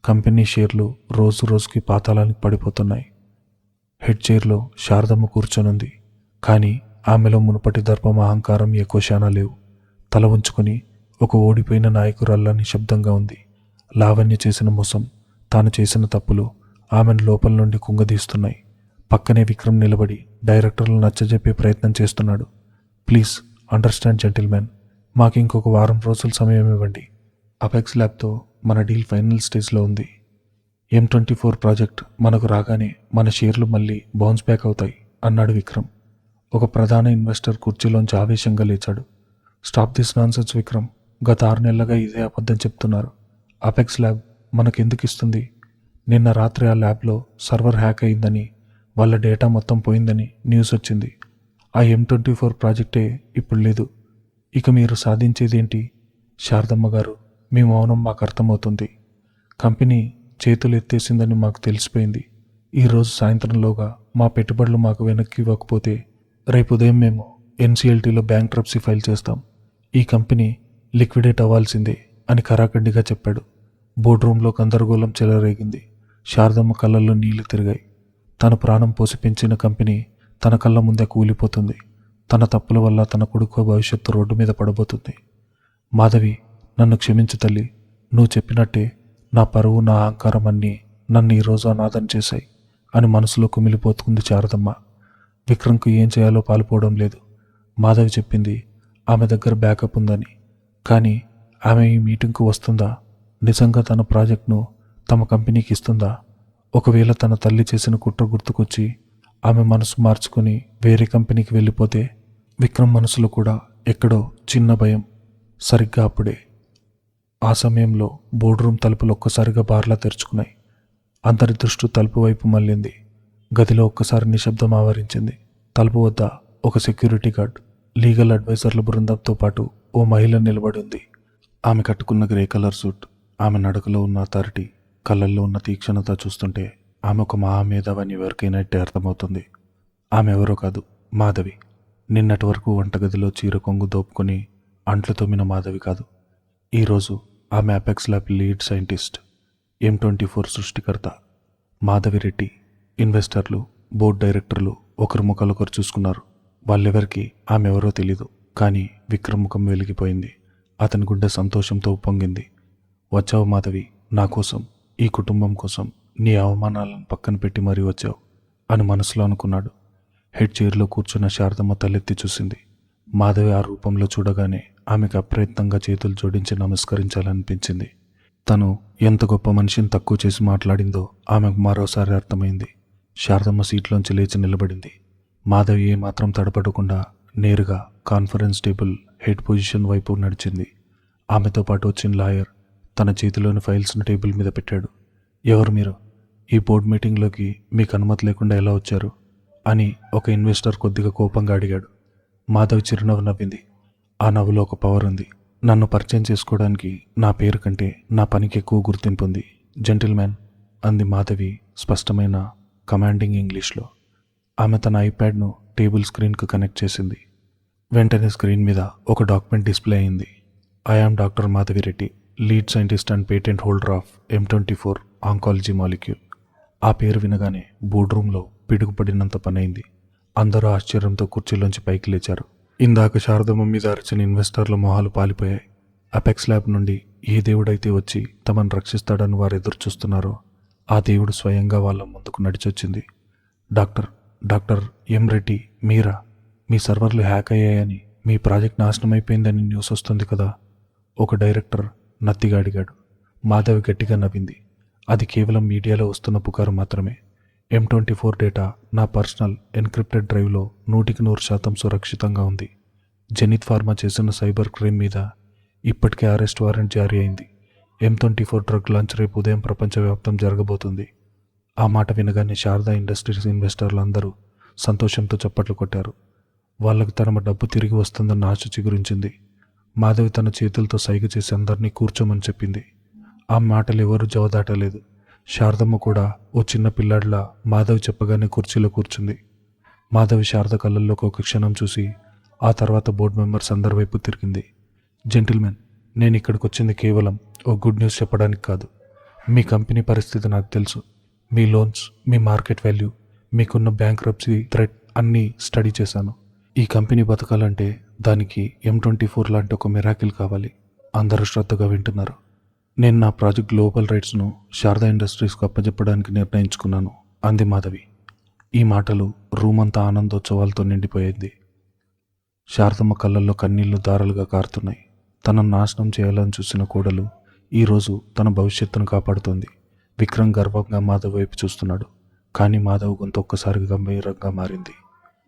కంపెనీ షేర్లు రోజు రోజుకి పాతాళానికి పడిపోతున్నాయి. హెడ్ చైర్లో శారదమ్మ కూర్చొనుంది. కానీ ఆమెలో మునుపటి దర్పం, అహంకారం ఏకోశానా లేవు. తల ఉంచుకొని ఒక ఓడిపోయిన నాయకురాల్లా నిశ్శబ్దంగా ఉంది. లావణ్య చేసిన మోసం, తాను చేసిన తప్పులు ఆమెను లోపల నుండి కుంగదీస్తున్నాయి. పక్కనే విక్రమ్ నిలబడి డైరెక్టర్లు నచ్చజెప్పే ప్రయత్నం చేస్తున్నాడు. ప్లీజ్ అండర్స్టాండ్ జెంటిల్మెన్, మాకు ఇంకొక వారం రోజుల సమయం ఇవ్వండి. అపెక్స్ ల్యాబ్తో మన డీల్ ఫైనల్ స్టేజ్లో ఉంది. M24 ప్రాజెక్ట్ మనకు రాగానే మన షేర్లు మళ్ళీ బౌన్స్ బ్యాక్ అవుతాయి అన్నాడు విక్రమ్. ఒక ప్రధాన ఇన్వెస్టర్ కుర్చీలోంచి ఆవేశంగా లేచాడు. Stop this nonsense Vikram. గత 6 నెలలుగా ఇదే అబద్ధం చెప్తున్నారు. అపెక్స్ ల్యాబ్ మనకెందుకు ఇస్తుంది? నిన్న రాత్రి ఆ ల్యాబ్లో సర్వర్ హ్యాక్ అయిందని, వాళ్ళ డేటా మొత్తం పోయిందని న్యూస్ వచ్చింది. ఆ M24 ప్రాజెక్టే ఇప్పుడు లేదు. ఇక మీరు సాధించేదేంటి? శారదమ్మ గారు, మీ మౌనం మాకు అర్థమవుతుంది. కంపెనీ చేతులు ఎత్తేసిందని మాకు తెలిసిపోయింది. ఈరోజు సాయంత్రంలోగా మా పెట్టుబడులు మాకు వెనక్కి ఇవ్వకపోతే రేపు ఉదయం మేము NCLTలో బ్యాంక్రప్సీ ఫైల్ చేస్తాం. ఈ కంపెనీ లిక్విడేట్ అవ్వాల్సిందే అని కరాఖండిగా చెప్పాడు. బోర్డు రూమ్లో గందరగోళం చెలరేగింది. శారదమ్మ కళ్ళల్లో నీళ్లు తిరిగాయి. తన ప్రాణం పోసి పెంచిన కంపెనీ తన కళ్ళ ముందే కూలిపోతుంది. తన తప్పుల వల్ల తన కొడుకు భవిష్యత్తు రోడ్డు మీద పడబోతుంది. మాధవి, నన్ను క్షమించు తల్లి. నువ్వు చెప్పినట్టే నా పరువు, నా అహంకారం అన్నీ నన్ను ఈరోజు అనాథం చేశాయి అని మనసులో కుమిలిపోతుంది శారదమ్మ. విక్రమ్కు ఏం చేయాలో పాలుపోవడం లేదు. మాధవి చెప్పింది ఆమె దగ్గర బ్యాకప్ ఉందని. కానీ ఆమె ఈ మీటింగ్కు వస్తుందా? నిజంగా తన ప్రాజెక్ట్ను తమ కంపెనీకి ఇస్తుందా? ఒకవేళ తన తల్లి చేసిన కుట్ర గుర్తుకొచ్చి ఆమె మనసు మార్చుకుని వేరే కంపెనీకి వెళ్ళిపోతే? విక్రమ్ మనసులో కూడా ఎక్కడో చిన్న భయం. సరిగ్గా అప్పుడే ఆ సమయంలో బోర్డు రూమ్ తలుపులు ఒక్కసారిగా బార్లా తెరుచుకున్నాయి. అందరి దృష్టి తలుపు వైపు మళ్ళింది. గదిలో ఒక్కసారి నిశ్శబ్దం ఆవరించింది. తలుపు వద్ద ఒక సెక్యూరిటీ గార్డ్, లీగల్ అడ్వైజర్ల బృందంతో పాటు ఓ మహిళ నిలబడి ఉంది. ఆమె కట్టుకున్న గ్రే కలర్ సూట్, ఆమె నడకలో ఉన్న అథారిటీ, కళ్ళల్లో ఉన్న తీక్షణత చూస్తుంటే ఆమె ఒక మహామేధావని ఎవరికైనా ఇట్టే అర్థమవుతుంది. ఆమె ఎవరో కాదు, మాధవి. నిన్నటి వరకు వంటగదిలో చీర కొంగు దోపుకొని అంట్లు తోమిన మాధవి కాదు. ఈరోజు ఆమె apex lab lead scientist, M24 సృష్టికర్త. మాధవి రెడ్డి. ఇన్వెస్టర్లు, బోర్డు డైరెక్టర్లు ఒకరి ముఖాలొకరు చూసుకున్నారు. వాళ్ళెవరికి ఆమె ఎవరో తెలీదు. కానీ విక్రమ్ ముఖం వెలిగిపోయింది. అతని గుండె సంతోషంతో ఉప్పొంగింది. వచ్చావు మాధవి, నా కోసం, ఈ కుటుంబం కోసం నీ అవమానాలను పక్కన పెట్టి మరీ వచ్చావు అని మనసులో అనుకున్నాడు. హెడ్ చైర్లో కూర్చున్న శారదమ్మ తలెత్తి చూసింది. మాధవి ఆ రూపంలో చూడగానే ఆమెకు అప్రయత్నంగా చేతులు జోడించి నమస్కరించాలనిపించింది. తను ఎంత గొప్ప మనిషిని తక్కువ చేసి మాట్లాడిందో ఆమెకు మరోసారి అర్థమైంది. శారదమ్మ సీట్లోంచి లేచి నిలబడింది. మాధవి ఏమాత్రం తడపడకుండా నేరుగా కాన్ఫరెన్స్ టేబుల్ హెడ్ పొజిషన్ వైపు నడిచింది. ఆమెతో పాటు వచ్చిన లాయర్ తన చేతిలోని ఫైల్స్ను టేబుల్ మీద పెట్టాడు. ఎవరు మీరు? ఈ బోర్డు మీటింగ్లోకి మీకు అనుమతి లేకుండా ఎలా వచ్చారు అని ఒక ఇన్వెస్టర్ కొద్దిగా కోపంగా అడిగాడు. మాధవి చిరునవ్వు నవ్వింది. ఆ నవ్వులో ఒక పవర్ ఉంది. నన్ను పరిచయం చేసుకోవడానికి నా పేరు కంటే నా పనికి ఎక్కువ గుర్తింపు ఉంది. జెంటిల్మ్యాన్ అంది మాధవి స్పష్టమైన కమాండింగ్ ఇంగ్లీష్లో. ఆమె తన ఐప్యాడ్ను టేబుల్ స్క్రీన్కు కనెక్ట్ చేసింది. వెంటనే స్క్రీన్ మీద ఒక డాక్యుమెంట్ డిస్ప్లే అయింది. I am doctor Madhavi Reddy, lead scientist and patent holder of M24 oncology molecule. ఆ పేరు వినగానే బోర్డు రూమ్లో పిడుగుపడినంత పనైంది. అందరూ ఆశ్చర్యంతో కుర్చీలోంచి పైకి లేచారు. ఇందాక శారదమ్మ మీద అరిచిన ఇన్వెస్టర్ల మొహాలు పాలిపోయాయి. అపెక్స్ ల్యాబ్ నుండి ఏ దేవుడైతే వచ్చి తమను రక్షిస్తాడని వారు ఎదురు చూస్తున్నారో ఆ దేవుడు స్వయంగా వాళ్ళ ముందుకు నడిచొచ్చింది. డాక్టర్ M రెడ్డి, మీరా? మీ సర్వర్లు హ్యాక్ అయ్యాయని, మీ ప్రాజెక్ట్ నాశనం అయిపోయిందని న్యూస్ వస్తుంది కదా? ఒక డైరెక్టర్ నత్తిగా అడిగాడు. మాధవి గట్టిగా నవ్వింది. అది కేవలం మీడియాలో వస్తున్న పుకారు మాత్రమే. M24 డేటా నా పర్సనల్ ఎన్క్రిప్టెడ్ డ్రైవ్లో 100% సురక్షితంగా ఉంది. జెనిత్ ఫార్మా చేసిన సైబర్ క్రైమ్ మీద ఇప్పటికే అరెస్ట్ వారెంట్ జారీ అయింది. M24 డ్రగ్ లాంచ్ రేపు ఉదయం ప్రపంచవ్యాప్తం జరగబోతుంది. ఆ మాట వినగానే శారదా ఇండస్ట్రీస్ ఇన్వెస్టర్లు అందరూ సంతోషంతో చప్పట్లు కొట్టారు. వాళ్ళకు తమ డబ్బు తిరిగి వస్తుందన్న ఆశ చిగురించింది. మాధవి తన చేతులతో సైగ చేసి అందరినీ కూర్చోమని చెప్పింది. ఆ మాటలు ఎవరూ జవదాటలేదు. శారదమ్మ కూడా ఓ చిన్న పిల్లాడిలా మాధవి చెప్పగానే కుర్చీలో కూర్చుంది. మాధవి శారద కళ్ళల్లోకి ఒక క్షణం చూసి ఆ తర్వాత బోర్డు మెంబర్స్ అందరి వైపు తిరిగింది. జెంటిల్మెన్, నేను ఇక్కడికి వచ్చింది కేవలం ఓ గుడ్ న్యూస్ చెప్పడానికి కాదు. మీ కంపెనీ పరిస్థితి నాకు తెలుసు. మీ లోన్స్, మీ మార్కెట్ వాల్యూ, మీకున్న బ్యాంక్రప్సీ థ్రెట్ అన్నీ స్టడీ చేశాను. ఈ కంపెనీ బతకాలంటే దానికి M24 లాంటి ఒక మిరాకిల్ కావాలి. అందరూ శ్రద్ధగా వింటున్నారు. నేను నా ప్రాజెక్ట్ గ్లోబల్ రైట్స్ను శారదా ఇండస్ట్రీస్కు అప్పచెప్పడానికి నిర్ణయించుకున్నాను అంది మాధవి. ఈ మాటలు రూమ్ అంతా ఆనందోత్సవాలతో నిండిపోయింది. శారదమ్మ కళ్ళల్లో కన్నీళ్లు దారాలుగా కారుతున్నాయి. తనను నాశనం చేయాలని చూసిన కోడలు ఈరోజు తన భవిష్యత్తును కాపాడుతోంది. విక్రమ్ గర్వంగా మాధవ్ వైపు చూస్తున్నాడు. కానీ మాధవ్ గొంతు ఒక్కసారిగా గంభీరంగా మారింది.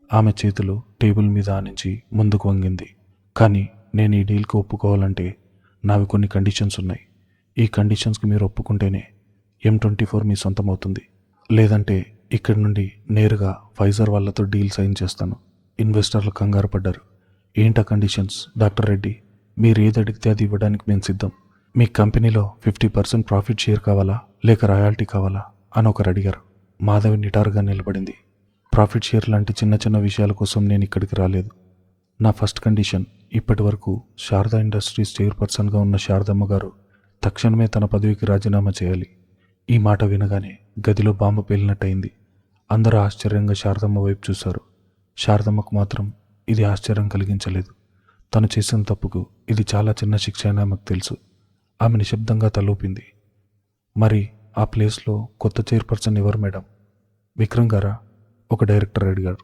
ఆమె చేతులు టేబుల్ మీద ఆనించి ముందుకు వంగింది. కానీ నేను ఈ డీల్కి ఒప్పుకోవాలంటే నావి కొన్ని కండిషన్స్ ఉన్నాయి. ఈ కండిషన్స్కి మీరు ఒప్పుకుంటేనే M24 మీ సొంతం అవుతుంది. లేదంటే ఇక్కడి నుండి నేరుగా ఫైజర్ వాళ్ళతో డీల్ సైన్ చేస్తాను. ఇన్వెస్టర్లు కంగారు పడ్డారు. ఏంటా కండిషన్స్ డాక్టర్ రెడ్డి? మీరు ఏది అడిగితే అది ఇవ్వడానికి మేము సిద్ధం. మీ కంపెనీలో 50% ప్రాఫిట్ షేర్ కావాలా లేక రాయల్టీ కావాలా అని ఒకరు అడిగారు. మాధవి నిటారుగా నిలబడింది. ప్రాఫిట్ షేర్ లాంటి చిన్న చిన్న విషయాల కోసం నేను ఇక్కడికి రాలేదు. నా ఫస్ట్ కండిషన్, ఇప్పటి వరకు శారదా ఇండస్ట్రీస్ చైర్పర్సన్గా ఉన్న శారదమ్మ గారు తక్షణమే తన పదవికి రాజీనామా చేయాలి. ఈ మాట వినగానే గదిలో బాంబు పేలినట్టయింది. అందరూ ఆశ్చర్యంగా శారదమ్మ వైపు చూశారు. శారదమ్మకు మాత్రం ఇది ఆశ్చర్యం కలిగించలేదు. తను చేసిన తప్పుకు ఇది చాలా చిన్న శిక్ష అని ఆమెకు తెలుసు. ఆమె నిశ్శబ్దంగా తలూపింది. మరి ఆ ప్లేస్లో కొత్త చైర్పర్సన్ ఎవరు మేడం? విక్రమ్ గారా? ఒక డైరెక్టర్ అడిగాడు.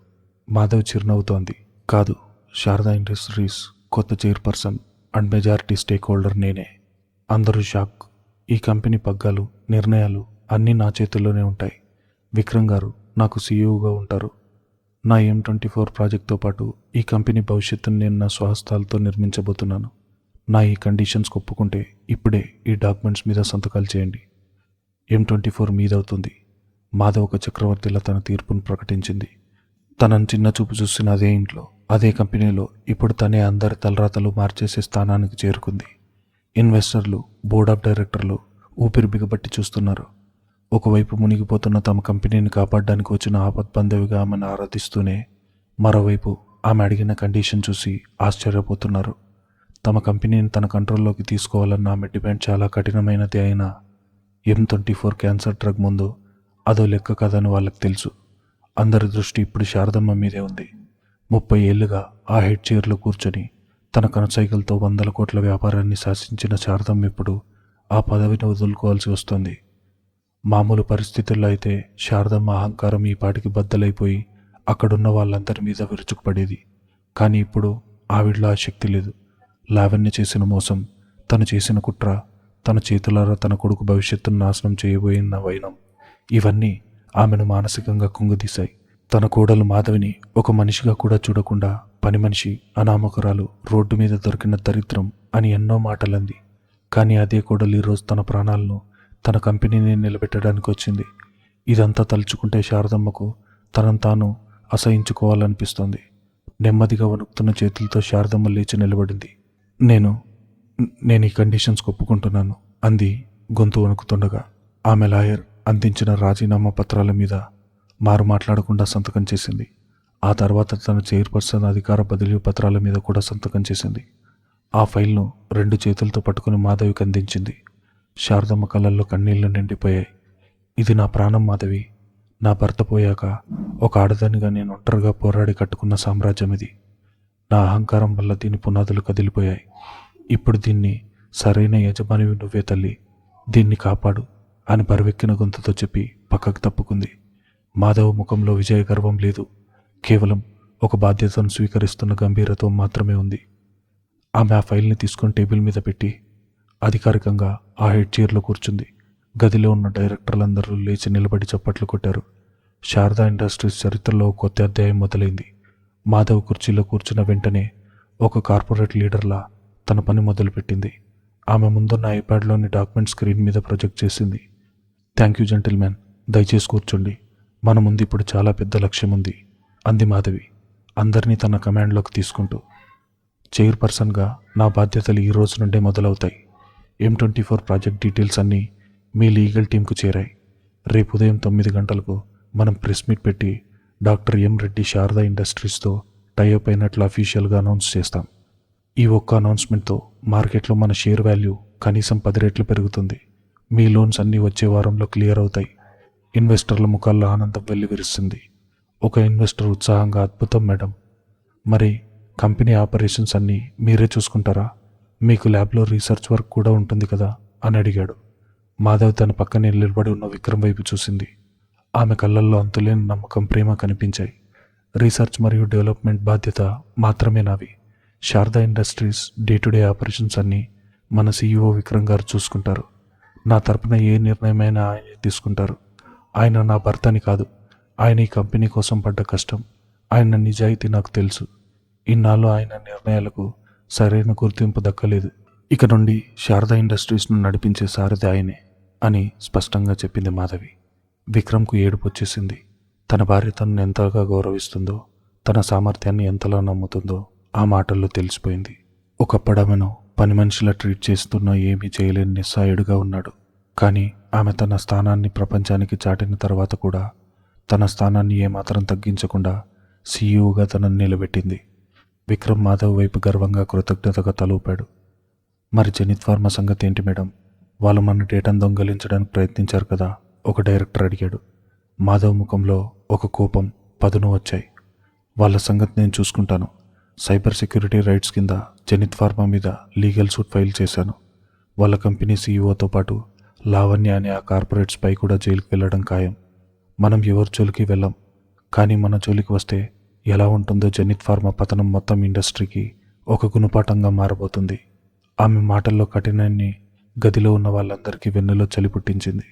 మాధవ్ చిరునవ్వుతోంది. కాదు, శారదా ఇండస్ట్రీస్ కొత్త chairperson and majority stake holder నేనే. అందరూ షాక్. ఈ కంపెనీ పగ్గాలు, నిర్ణయాలు అన్నీ నా చేతుల్లోనే ఉంటాయి. విక్రమ్ గారు నాకు సీఈఓగా ఉంటారు. నా M24 ప్రాజెక్ట్తో పాటు ఈ కంపెనీ భవిష్యత్తును నేను నా స్వహస్తాలతో నిర్మించబోతున్నాను. నా ఈ కండిషన్స్కి ఒప్పుకుంటే ఇప్పుడే ఈ డాక్యుమెంట్స్ మీద సంతకాలు చేయండి. M24 మీదవుతుంది. మాధవ్ ఒక చక్రవర్తిలా తన తీర్పును ప్రకటించింది. తనను చిన్న చూపు చూసిన అదే ఇంట్లో, అదే కంపెనీలో ఇప్పుడు తనే అందరి తలరాతలు మార్చేసే స్థానానికి చేరుకుంది. ఇన్వెస్టర్లు, బోర్డ్ ఆఫ్ డైరెక్టర్లు ఊపిరి బిగబట్టి చూస్తున్నారు. ఒకవైపు మునిగిపోతున్న తమ కంపెనీని కాపాడడానికి వచ్చిన ఆపద్బంధవిగా ఆమెను ఆరాధిస్తూనే, మరోవైపు ఆమె అడిగిన కండిషన్ చూసి ఆశ్చర్యపోతున్నారు. తమ కంపెనీని తన కంట్రోల్లోకి తీసుకోవాలన్న ఆమె డిమాండ్ చాలా కఠినమైనది. అయినా M24 క్యాన్సర్ డ్రగ్ ముందు అదో లెక్క కాదని వాళ్ళకి తెలుసు. అందరి దృష్టి ఇప్పుడు శారదమ్మ మీదే ఉంది. 30 ఏళ్లుగా ఆ హెడ్ చైర్లో కూర్చొని తన కనసైకిల్తో 100 కోట్ల వ్యాపారాన్ని శాసించిన శారదమ్మ ఇప్పుడు ఆ పదవిని వదులుకోవాల్సి వస్తుంది. మామూలు పరిస్థితుల్లో అయితే శారదమ్మ అహంకారం ఈ పాటికి బద్దలైపోయి అక్కడున్న వాళ్ళందరి మీద విరుచుకుపడేది. కానీ ఇప్పుడు ఆవిడలో ఆ శక్తి లేదు. లావణ్య చేసిన మోసం, తను చేసిన కుట్ర, తన చేతులారా తన కొడుకు భవిష్యత్తును నాశనం చేయబోయిన వైనం, ఇవన్నీ ఆమెను మానసికంగా కుంగదీశాయి. తన కోడలు మాధవిని ఒక మనిషిగా కూడా చూడకుండా పని మనిషి, అనామకురాలు, రోడ్డు మీద దొరికిన దరిద్రం అని ఎన్నో మాటలంది. కానీ అదే కోడలు ఈరోజు తన ప్రాణాలను, తన కంపెనీని నిలబెట్టడానికి వచ్చింది. ఇదంతా తలుచుకుంటే శారదమ్మకు తనను తాను అసహించుకోవాలనిపిస్తోంది. నెమ్మదిగా వణుకుతున్న చేతులతో శారదమ్మ లేచి నిలబడింది. నేను ఈ కండిషన్స్కి ఒప్పుకుంటున్నాను అంది గొంతు వణుకుతుండగా. ఆమె లాయర్ అందించిన రాజీనామా పత్రాల మీద మారు మాట్లాడకుండా సంతకం చేసింది. ఆ తర్వాత తన చైర్పర్సన్ అధికార బదిలీ పత్రాల మీద కూడా సంతకం చేసింది. ఆ ఫైల్ను 2 చేతులతో పట్టుకుని మాధవికి అందించింది. శారదమ్మ కళ్ళల్లో కన్నీళ్లు నిండిపోయాయి. ఇది నా ప్రాణం మాధవి. నా భర్త పోయాక ఒక ఆడదానిగా నేను ఒంటరిగా పోరాడి కట్టుకున్న సామ్రాజ్యం ఇది. నా అహంకారం వల్ల దీని పునాదులు కదిలిపోయాయి. ఇప్పుడు దీన్ని సరైన యజమానివి నువ్వే తల్లి. దీన్ని కాపాడు అని బరువెక్కిన గొంతుతో చెప్పి పక్కకు తప్పుకుంది. మాధవ్ ముఖంలో విజయ గర్వం లేదు. కేవలం ఒక బాధ్యతను స్వీకరిస్తున్న గంభీరత్వం మాత్రమే ఉంది. ఆమె ఆ ఫైల్ని తీసుకొని టేబుల్ మీద పెట్టి అధికారికంగా ఆ హెడ్ చైర్లో కూర్చుంది. గదిలో ఉన్న డైరెక్టర్లందరూ లేచి నిలబడి చప్పట్లు కొట్టారు. శారదా ఇండస్ట్రీస్ చరిత్రలో కొత్త అధ్యాయం మొదలైంది. మాధవ్ కుర్చీలో కూర్చున్న వెంటనే ఒక కార్పొరేట్ లీడర్లా తన పని మొదలుపెట్టింది. ఆమె ముందున్న ఐప్యాడ్లోని డాక్యుమెంట్ స్క్రీన్ మీద ప్రొజెక్ట్ చేసింది. థ్యాంక్ యూ జెంటిల్మెన్, దయచేసి కూర్చోండి. మన ముందు ఇప్పుడు చాలా పెద్ద లక్ష్యం ఉంది అంది మాధవి, అందరినీ తన కమాండ్లోకి తీసుకుంటూ. చైర్పర్సన్గా నా బాధ్యతలు ఈ రోజు నుండే మొదలవుతాయి. M24 ప్రాజెక్ట్ డీటెయిల్స్ అన్నీ మీ లీగల్ టీంకు చేరాయి. రేపు ఉదయం 9 గంటలకు మనం ప్రెస్ మీట్ పెట్టి డాక్టర్ M రెడ్డి శారదా ఇండస్ట్రీస్తో టైఅప్ అయినట్లు అఫీషియల్గా అనౌన్స్ చేస్తాం. ఈ ఒక్క అనౌన్స్మెంట్తో మార్కెట్లో మన షేర్ వాల్యూ కనీసం 10 రెట్లు పెరుగుతుంది. మీ లోన్స్ అన్నీ వచ్చే వారంలో క్లియర్ అవుతాయి. ఇన్వెస్టర్ల ముఖాల్లో ఆనందం వెల్లివిరుస్తుంది. ఒక ఇన్వెస్టర్ ఉత్సాహంగా, అద్భుతం మేడం, మరి కంపెనీ ఆపరేషన్స్ అన్నీ మీరే చూసుకుంటారా? మీకు ల్యాబ్లో రీసెర్చ్ వర్క్ కూడా ఉంటుంది కదా అని అడిగాడు. మాధవ్ తన పక్కనే నిలబడి ఉన్న విక్రమ్ వైపు చూసింది. ఆమె కళ్ళల్లో అంతులేని నమ్మకం, ప్రేమ కనిపించాయి. రీసెర్చ్ మరియు డెవలప్మెంట్ బాధ్యత మాత్రమే నావి. Sharada industries day to day operations అన్నీ మన సీఈఓ విక్రమ్ గారు చూసుకుంటారు. నా తరపున ఏ నిర్ణయమైనా ఆయనే తీసుకుంటారు. ఆయన నా భర్తని కాదు, ఆయన ఈ కంపెనీ కోసం పడ్డ కష్టం, ఆయన నిజాయితీ నాకు తెలుసు. ఇన్నాళ్ళు ఆయన నిర్ణయాలకు సరైన గుర్తింపు దక్కలేదు. ఇక నుండి శారదా ఇండస్ట్రీస్ను నడిపించే సారథి ఆయనే అని స్పష్టంగా చెప్పింది మాధవి. విక్రమ్కు ఏడుపు వచ్చేసింది. తన భార్య తనను ఎంతగా గౌరవిస్తుందో, తన సామర్థ్యాన్ని ఎంతలా నమ్ముతుందో ఆ మాటల్లో తెలిసిపోయింది. ఒకప్పుడు ఆమెను పని మనిషిలా ట్రీట్ చేస్తున్నా ఏమీ చేయలేని నిస్సాయుడుగా ఉన్నాడు. కానీ ఆమె తన స్థానాన్ని ప్రపంచానికి చాటిన తర్వాత కూడా తన స్థానాన్ని ఏమాత్రం తగ్గించకుండా సీఈఓగా తనను నిలబెట్టింది. విక్రమ్ మాధవ్ వైపు గర్వంగా కృతజ్ఞతగా తలూపాడు. మరి జెనిత్ ఫార్మా సంగతి ఏంటి మేడం? వాళ్ళు మన డేటాను దొంగలించడానికి ప్రయత్నించారు కదా, ఒక డైరెక్టర్ అడిగాడు. మాధవ్ ముఖంలో ఒక కోపం, పదును వచ్చాయి. వాళ్ళ సంగతి నేను చూసుకుంటాను. సైబర్ సెక్యూరిటీ రైట్స్ కింద జెనిత్ ఫార్మా మీద లీగల్ సూట్ ఫైల్ చేశాను. వాళ్ళ కంపెనీ సీఈఓతో పాటు లావణ్య అనే ఆ కార్పొరేట్ స్పై కూడా జైలుకి వెళ్ళడం ఖాయం. మనం ఎవరి జోలికి వెళ్ళాం, కానీ మన జోలికి వస్తే ఎలా ఉంటుందో జెనిత్ ఫార్మా పతనం మొత్తం ఇండస్ట్రీకి ఒక గుణపాఠంగా మారబోతుంది. ఆమె మాటల్లో కఠినాన్ని గదిలో ఉన్న వాళ్ళందరికీ వెన్నులో చలి పుట్టించింది.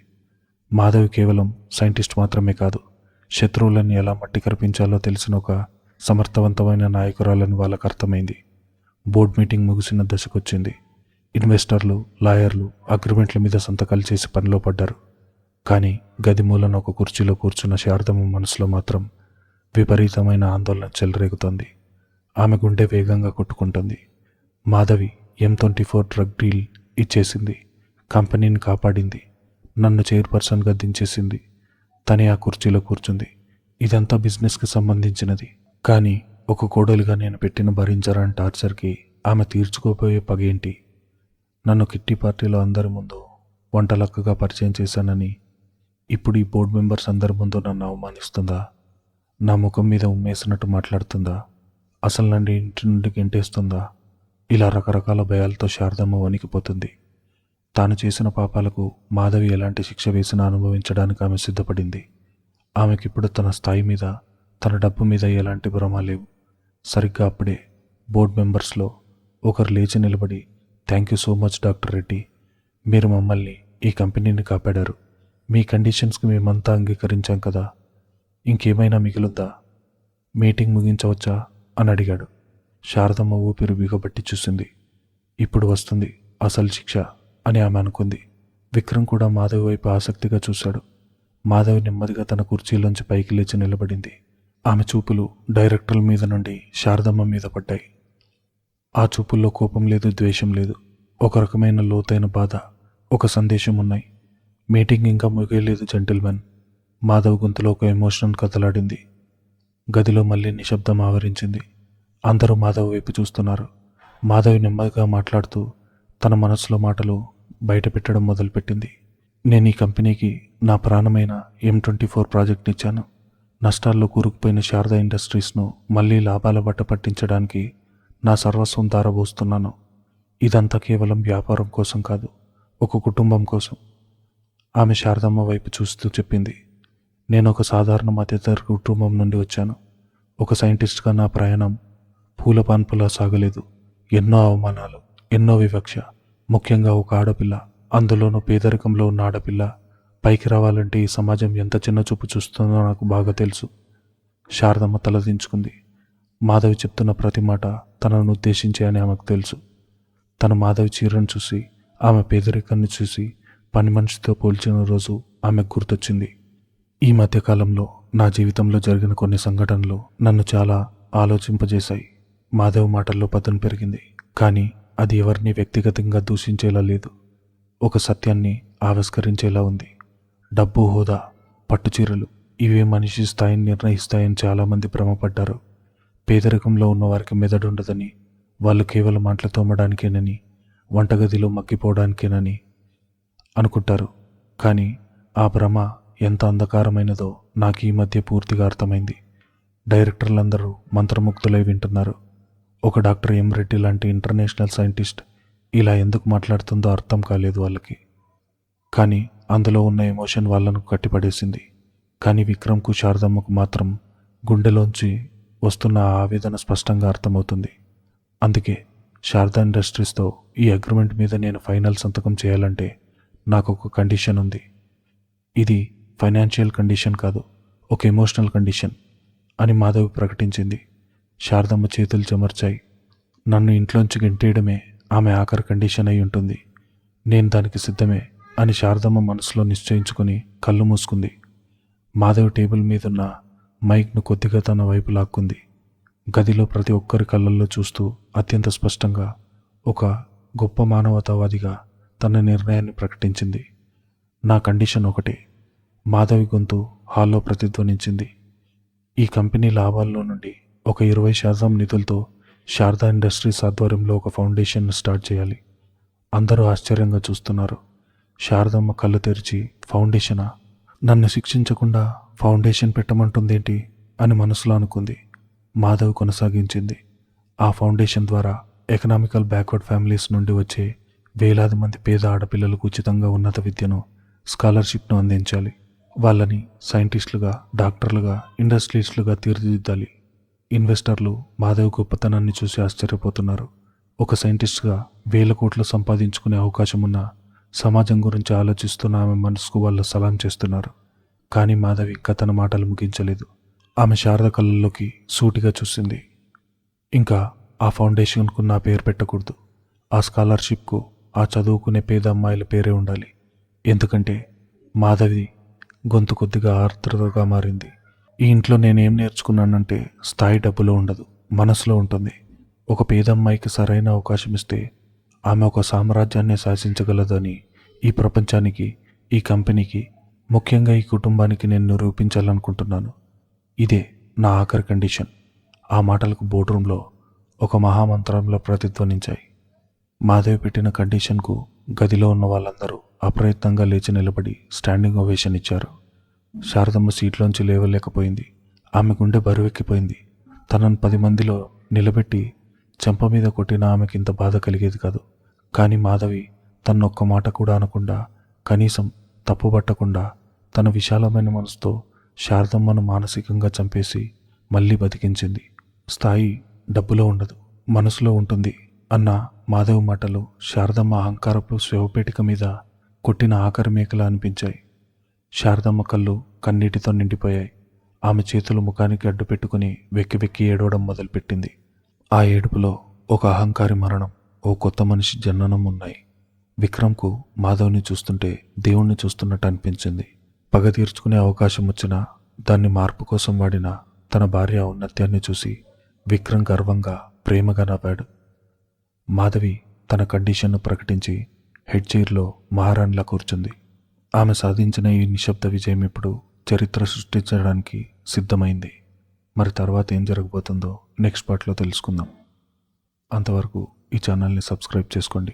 మాధవి కేవలం సైంటిస్ట్ మాత్రమే కాదు, శత్రువులను ఎలా మట్టి కరిపించాలో తెలిసిన ఒక సమర్థవంతమైన నాయకురాలని వాళ్ళకు అర్థమైంది. బోర్డు మీటింగ్ ముగిసిన దశకొచ్చింది. ఇన్వెస్టర్లు, లాయర్లు అగ్రిమెంట్ల మీద సంతకాలు చేసి పనిలో పడ్డారు. కానీ గది మూలన ఒక కుర్చీలో కూర్చున్న శారదమ్మ మనసులో మాత్రం విపరీతమైన ఆందోళన చెలరేగుతోంది. ఆమె గుండె వేగంగా కొట్టుకుంటుంది. మాధవి M24 డ్రగ్ డీల్ ఇచ్చేసింది, కంపెనీని కాపాడింది, నన్ను చైర్పర్సన్గా దించేసింది. తనే ఆ కుర్చీలో కూర్చుంది. ఇదంతా బిజినెస్కి సంబంధించినది. కానీ ఒక కోడలుగా నేను పెట్టిన భరించరాని టార్చర్కి ఆమె తీర్చుకోపోయే పగేంటి? నన్ను కిట్టి పార్టీలో అందరి ముందు వంటలక్కగా పరిచయం చేశానని ఇప్పుడు ఈ బోర్డు మెంబర్స్ అందరి ముందు నన్ను అవమానిస్తుందా? నా ముఖం మీద ఉమ్మేసినట్టు మాట్లాడుతుందా? అసలు నన్ను ఇంటి నుండి గెంటేస్తుందా? ఇలా రకరకాల భయాలతో శారదమ్మ వణికిపోతుంది. తాను చేసిన పాపాలకు మాధవి ఎలాంటి శిక్ష వేసినా అనుభవించడానికి ఆమె సిద్ధపడింది. ఆమెకిప్పుడు తన స్థాయి మీద, తన డబ్బు మీద ఎలాంటి భ్రమ లేవు. సరిగ్గా అప్పుడే బోర్డు మెంబర్స్లో ఒకరు లేచి నిలబడి, thank you so much doctor Reddy, మీరు మమ్మల్ని, ఈ కంపెనీని కాపాడారు. మీ కండిషన్స్కి మేమంతా అంగీకరించాం కదా, ఇంకేమైనా మిగులుద్దా? మీటింగ్ ముగించవచ్చా అని అడిగాడు. శారదమ్మ ఊపిరి బిగబట్టి చూసింది. ఇప్పుడు వస్తుంది అసలు శిక్ష అని ఆమె అనుకుంది. విక్రమ్ కూడా మాధవి వైపు ఆసక్తిగా చూశాడు. మాధవి నెమ్మదిగా తన కుర్చీలోంచి పైకి లేచి నిలబడింది. ఆమె చూపులు డైరెక్టర్ల మీద నుండి శారదమ్మ మీద పడ్డాయి. ఆ చూపుల్లో కోపం లేదు, ద్వేషం లేదు, ఒక రకమైన లోతైన బాధ, ఒక సందేశం ఉన్నాయి. మీటింగ్ ఇంకా ముగియలేదు జెంటిల్మెన్. మాధవ్ గొంతులో ఒక ఎమోషన్ కదలాడింది. గదిలో మళ్ళీ నిశ్శబ్దం ఆవరించింది. అందరూ మాధవ్ వైపు చూస్తున్నారు. మాధవి నెమ్మదిగా మాట్లాడుతూ తన మనసులో మాటలు బయట పెట్టడం మొదలుపెట్టింది. నేను ఈ కంపెనీకి నా ప్రాణమైన M24 ప్రాజెక్ట్ని ఇచ్చాను. నష్టాల్లో కూరుకుపోయిన శారదా ఇండస్ట్రీస్ను మళ్ళీ లాభాల బట్ట పట్టించడానికి నా సర్వస్వం ధారపోస్తున్నాను. ఇదంతా కేవలం వ్యాపారం కోసం కాదు, ఒక కుటుంబం కోసం. ఆమె శారదమ్మ వైపు చూస్తూ చెప్పింది. నేను ఒక సాధారణ మధ్యతరగతి కుటుంబం నుండి వచ్చాను. ఒక సైంటిస్ట్గా నా ప్రయాణం పూల పాన్పులా సాగలేదు. ఎన్నో అవమానాలు, ఎన్నో వివక్ష, ముఖ్యంగా ఒక ఆడపిల్ల, అందులోనూ పేదరికంలో ఉన్న ఆడపిల్ల పైకి రావాలంటే ఈ సమాజం ఎంత చిన్న చూపు చూస్తుందో నాకు బాగా తెలుసు. శారదమ్మ తలదించుకుంది. మాధవి చెప్తున్న ప్రతి మాట తనను ఉద్దేశించి అని ఆమెకు తెలుసు. తన మాధవి చీరను చూసి, ఆమె పేదరికాన్ని చూసి పని మనిషితో పోల్చిన రోజు ఆమెకు గుర్తొచ్చింది. ఈ మధ్యకాలంలో నా జీవితంలో జరిగిన కొన్ని సంఘటనలు నన్ను చాలా ఆలోచింపజేశాయి. మాధవ్ మాటల్లో పదును పెరిగింది. కానీ అది ఎవరిని వ్యక్తిగతంగా దూషించేలా లేదు, ఒక సత్యాన్ని ఆవిష్కరించేలా ఉంది. డబ్బు, హోదా, పట్టుచీరలు ఇవే మనిషి స్థాయిని నిర్ణయిస్తాయని చాలామంది భ్రమపడ్డారు. పేదరికంలో ఉన్నవారికి మెదడుండదని, వాళ్ళు కేవలం అంట్లు తోమడానికేనని, వంటగదిలో మగ్గిపోవడానికేనని అనుకుంటారు. కానీ ఆ భ్రమ ఎంత అంధకారమైనదో నాకు ఈ మధ్య పూర్తిగా అర్థమైంది. డైరెక్టర్లందరూ మంత్రముగ్ధులై వింటున్నారు. ఒక డాక్టర్ M రెడ్డి లాంటి ఇంటర్నేషనల్ సైంటిస్ట్ ఇలా ఎందుకు మాట్లాడుతుందో అర్థం కాలేదు వాళ్ళకి. కానీ అందులో ఉన్న ఎమోషన్ వాళ్ళను కట్టిపడేసింది. కానీ విక్రమ్కు, శారదమ్మకు మాత్రం గుండెలోంచి వస్తున్న ఆ ఆవేదన స్పష్టంగా అర్థమవుతుంది. అందుకే శారదా ఇండస్ట్రీస్తో ఈ అగ్రిమెంట్ మీద నేను ఫైనల్ సంతకం చేయాలంటే నాకు ఒక కండిషన్ ఉంది. ఇది ఫైనాన్షియల్ కండిషన్ కాదు, ఒక ఎమోషనల్ కండిషన్ అని మాధవి ప్రకటించింది. శారదమ్మ చేతులు చెమర్చాయి. నన్ను ఇంట్లోంచి గెంటేయడమే ఆమె ఆఖరి కండిషన్ అయి ఉంటుంది. నేను దానికి సిద్ధమే అని శారదమ్మ మనసులో నిశ్చయించుకొని కళ్ళు మూసుకుంది. మాధవి టేబుల్ మీదున్న మైక్ను కొద్దిగా తన వైపు లాక్కుంది. గదిలో ప్రతి ఒక్కరి కళ్ళల్లో చూస్తూ అత్యంత స్పష్టంగా ఒక గొప్ప మానవతావాదిగా తన నిర్ణయాన్ని ప్రకటించింది. నా కండిషన్ ఒకటే. మాధవి గొంతు హాల్లో ప్రతిధ్వనించింది. ఈ కంపెనీ లాభాల్లో నుండి ఒక 20% నిధులతో శారదా ఇండస్ట్రీస్ ఆధ్వర్యంలో ఒక ఫౌండేషన్ స్టార్ట్ చేయాలి. అందరూ ఆశ్చర్యంగా చూస్తున్నారు. శారదమ్మ కళ్ళు తెరిచి, ఫౌండేషనా? నన్ను శిక్షించకుండా ఫౌండేషన్ పెట్టమంటుందేంటి అని మనసులో అనుకుంది. మాధవి కొనసాగించింది. ఆ ఫౌండేషన్ ద్వారా ఎకనామికల్ బ్యాక్వర్డ్ ఫ్యామిలీస్ నుండి వచ్చే వేలాది మంది పేద ఆడపిల్లలకు ఉచితంగా ఉన్నత విద్యను, స్కాలర్షిప్ను అందించాలి. వాళ్ళని సైంటిస్టులుగా, డాక్టర్లుగా, ఇండస్ట్రియలిస్టులుగా తీర్చిదిద్దాలి. ఇన్వెస్టర్లు మాధవి గొప్పతనాన్ని చూసి ఆశ్చర్యపోతున్నారు. ఒక సైంటిస్ట్గా 1000 కోట్లు సంపాదించుకునే అవకాశం ఉన్న సమాజం గురించి ఆలోచిస్తున్న ఆమె మనసుకు వాళ్ళు సలాం చేస్తున్నారు. కానీ మాధవి ఇంకా తన మాటలు ముగించలేదు. ఆమె శారద కళ్ళల్లోకి సూటిగా చూసింది. ఇంకా ఆ ఫౌండేషన్కు నా పేరు పెట్టకూడదు. ఆ స్కాలర్షిప్కు ఆ చదువుకునే పేద అమ్మాయిల పేరే ఉండాలి. ఎందుకంటే మాధవి గొంతు కొద్దిగా ఆర్ద్రతగా మారింది. ఈ ఇంట్లో నేనేం నేర్చుకున్నానంటే స్థాయి డబ్బులో ఉండదు, మనసులో ఉంటుంది. ఒక పేద అమ్మాయికి సరైన అవకాశం ఇస్తే ఆమె ఒక సామ్రాజ్యాన్ని శాసించగలదని ఈ ప్రపంచానికి, ఈ కంపెనీకి, ముఖ్యంగా ఈ కుటుంబానికి నేను నిరూపించాలనుకుంటున్నాను. ఇదే నా ఆఖరి కండిషన్. ఆ మాటలకు బోర్డు రూమ్లో ఒక మహామంత్రంలో ప్రతిధ్వనించాయి. మాధవి పెట్టిన కండిషన్కు గదిలో ఉన్న వాళ్ళందరూ అప్రయత్నంగా లేచి నిలబడి స్టాండింగ్ ఓవేషన్ ఇచ్చారు. శారదమ్మ సీట్లోంచి లేవలేకపోయింది. ఆమె గుండె బరువెక్కిపోయింది. తనను 10 మందిలో నిలబెట్టి చెంప మీద కొట్టిన ఆమెకి ఇంత బాధ కలిగేది కాదు. కానీ మాధవి తన్నొక్క మాట కూడా అనకుండా, కనీసం తప్పుపట్టకుండా తన విశాలమైన మనసుతో శారదమ్మను మానసికంగా చంపేసి మళ్ళీ బతికించింది. స్థాయి డబ్బులో ఉండదు, మనసులో ఉంటుంది అన్న మాధవి మాటలు శారదమ్మ అహంకారపు శవపేటిక మీద కొట్టిన ఆఖరి మేకలా అనిపించాయి. శారదమ్మ కళ్ళు కన్నీటితో నిండిపోయాయి. ఆమె చేతులు ముఖానికి అడ్డు పెట్టుకుని వెక్కి వెక్కి ఏడవడం మొదలుపెట్టింది. ఆ ఏడుపులో ఒక అహంకారి మరణం, ఓ కొత్త మనిషి జననం ఉన్నాయి. విక్రమ్కు మాధవ్ని చూస్తుంటే దేవుణ్ణి చూస్తున్నట్టు అనిపించింది. పగ తీర్చుకునే అవకాశం వచ్చినా దాన్ని మార్పు కోసం వాడిన తన భార్య ఔన్నత్యాన్ని చూసి విక్రమ్ గర్వంగా, ప్రేమగా నవ్వాడు. మాధవి తన కండిషన్ను ప్రకటించి హెడ్ చైర్లో మహారాణిలా కూర్చుంది. ఆమె సాధించిన ఈ నిశ్శబ్ద విజయం ఇప్పుడు చరిత్ర సృష్టించడానికి సిద్ధమైంది. మరి తర్వాత ఏం జరగబోతుందో నెక్స్ట్ పార్ట్లో తెలుసుకుందాం. అంతవరకు ఈ ఛానల్ని సబ్స్క్రైబ్ చేసుకోండి.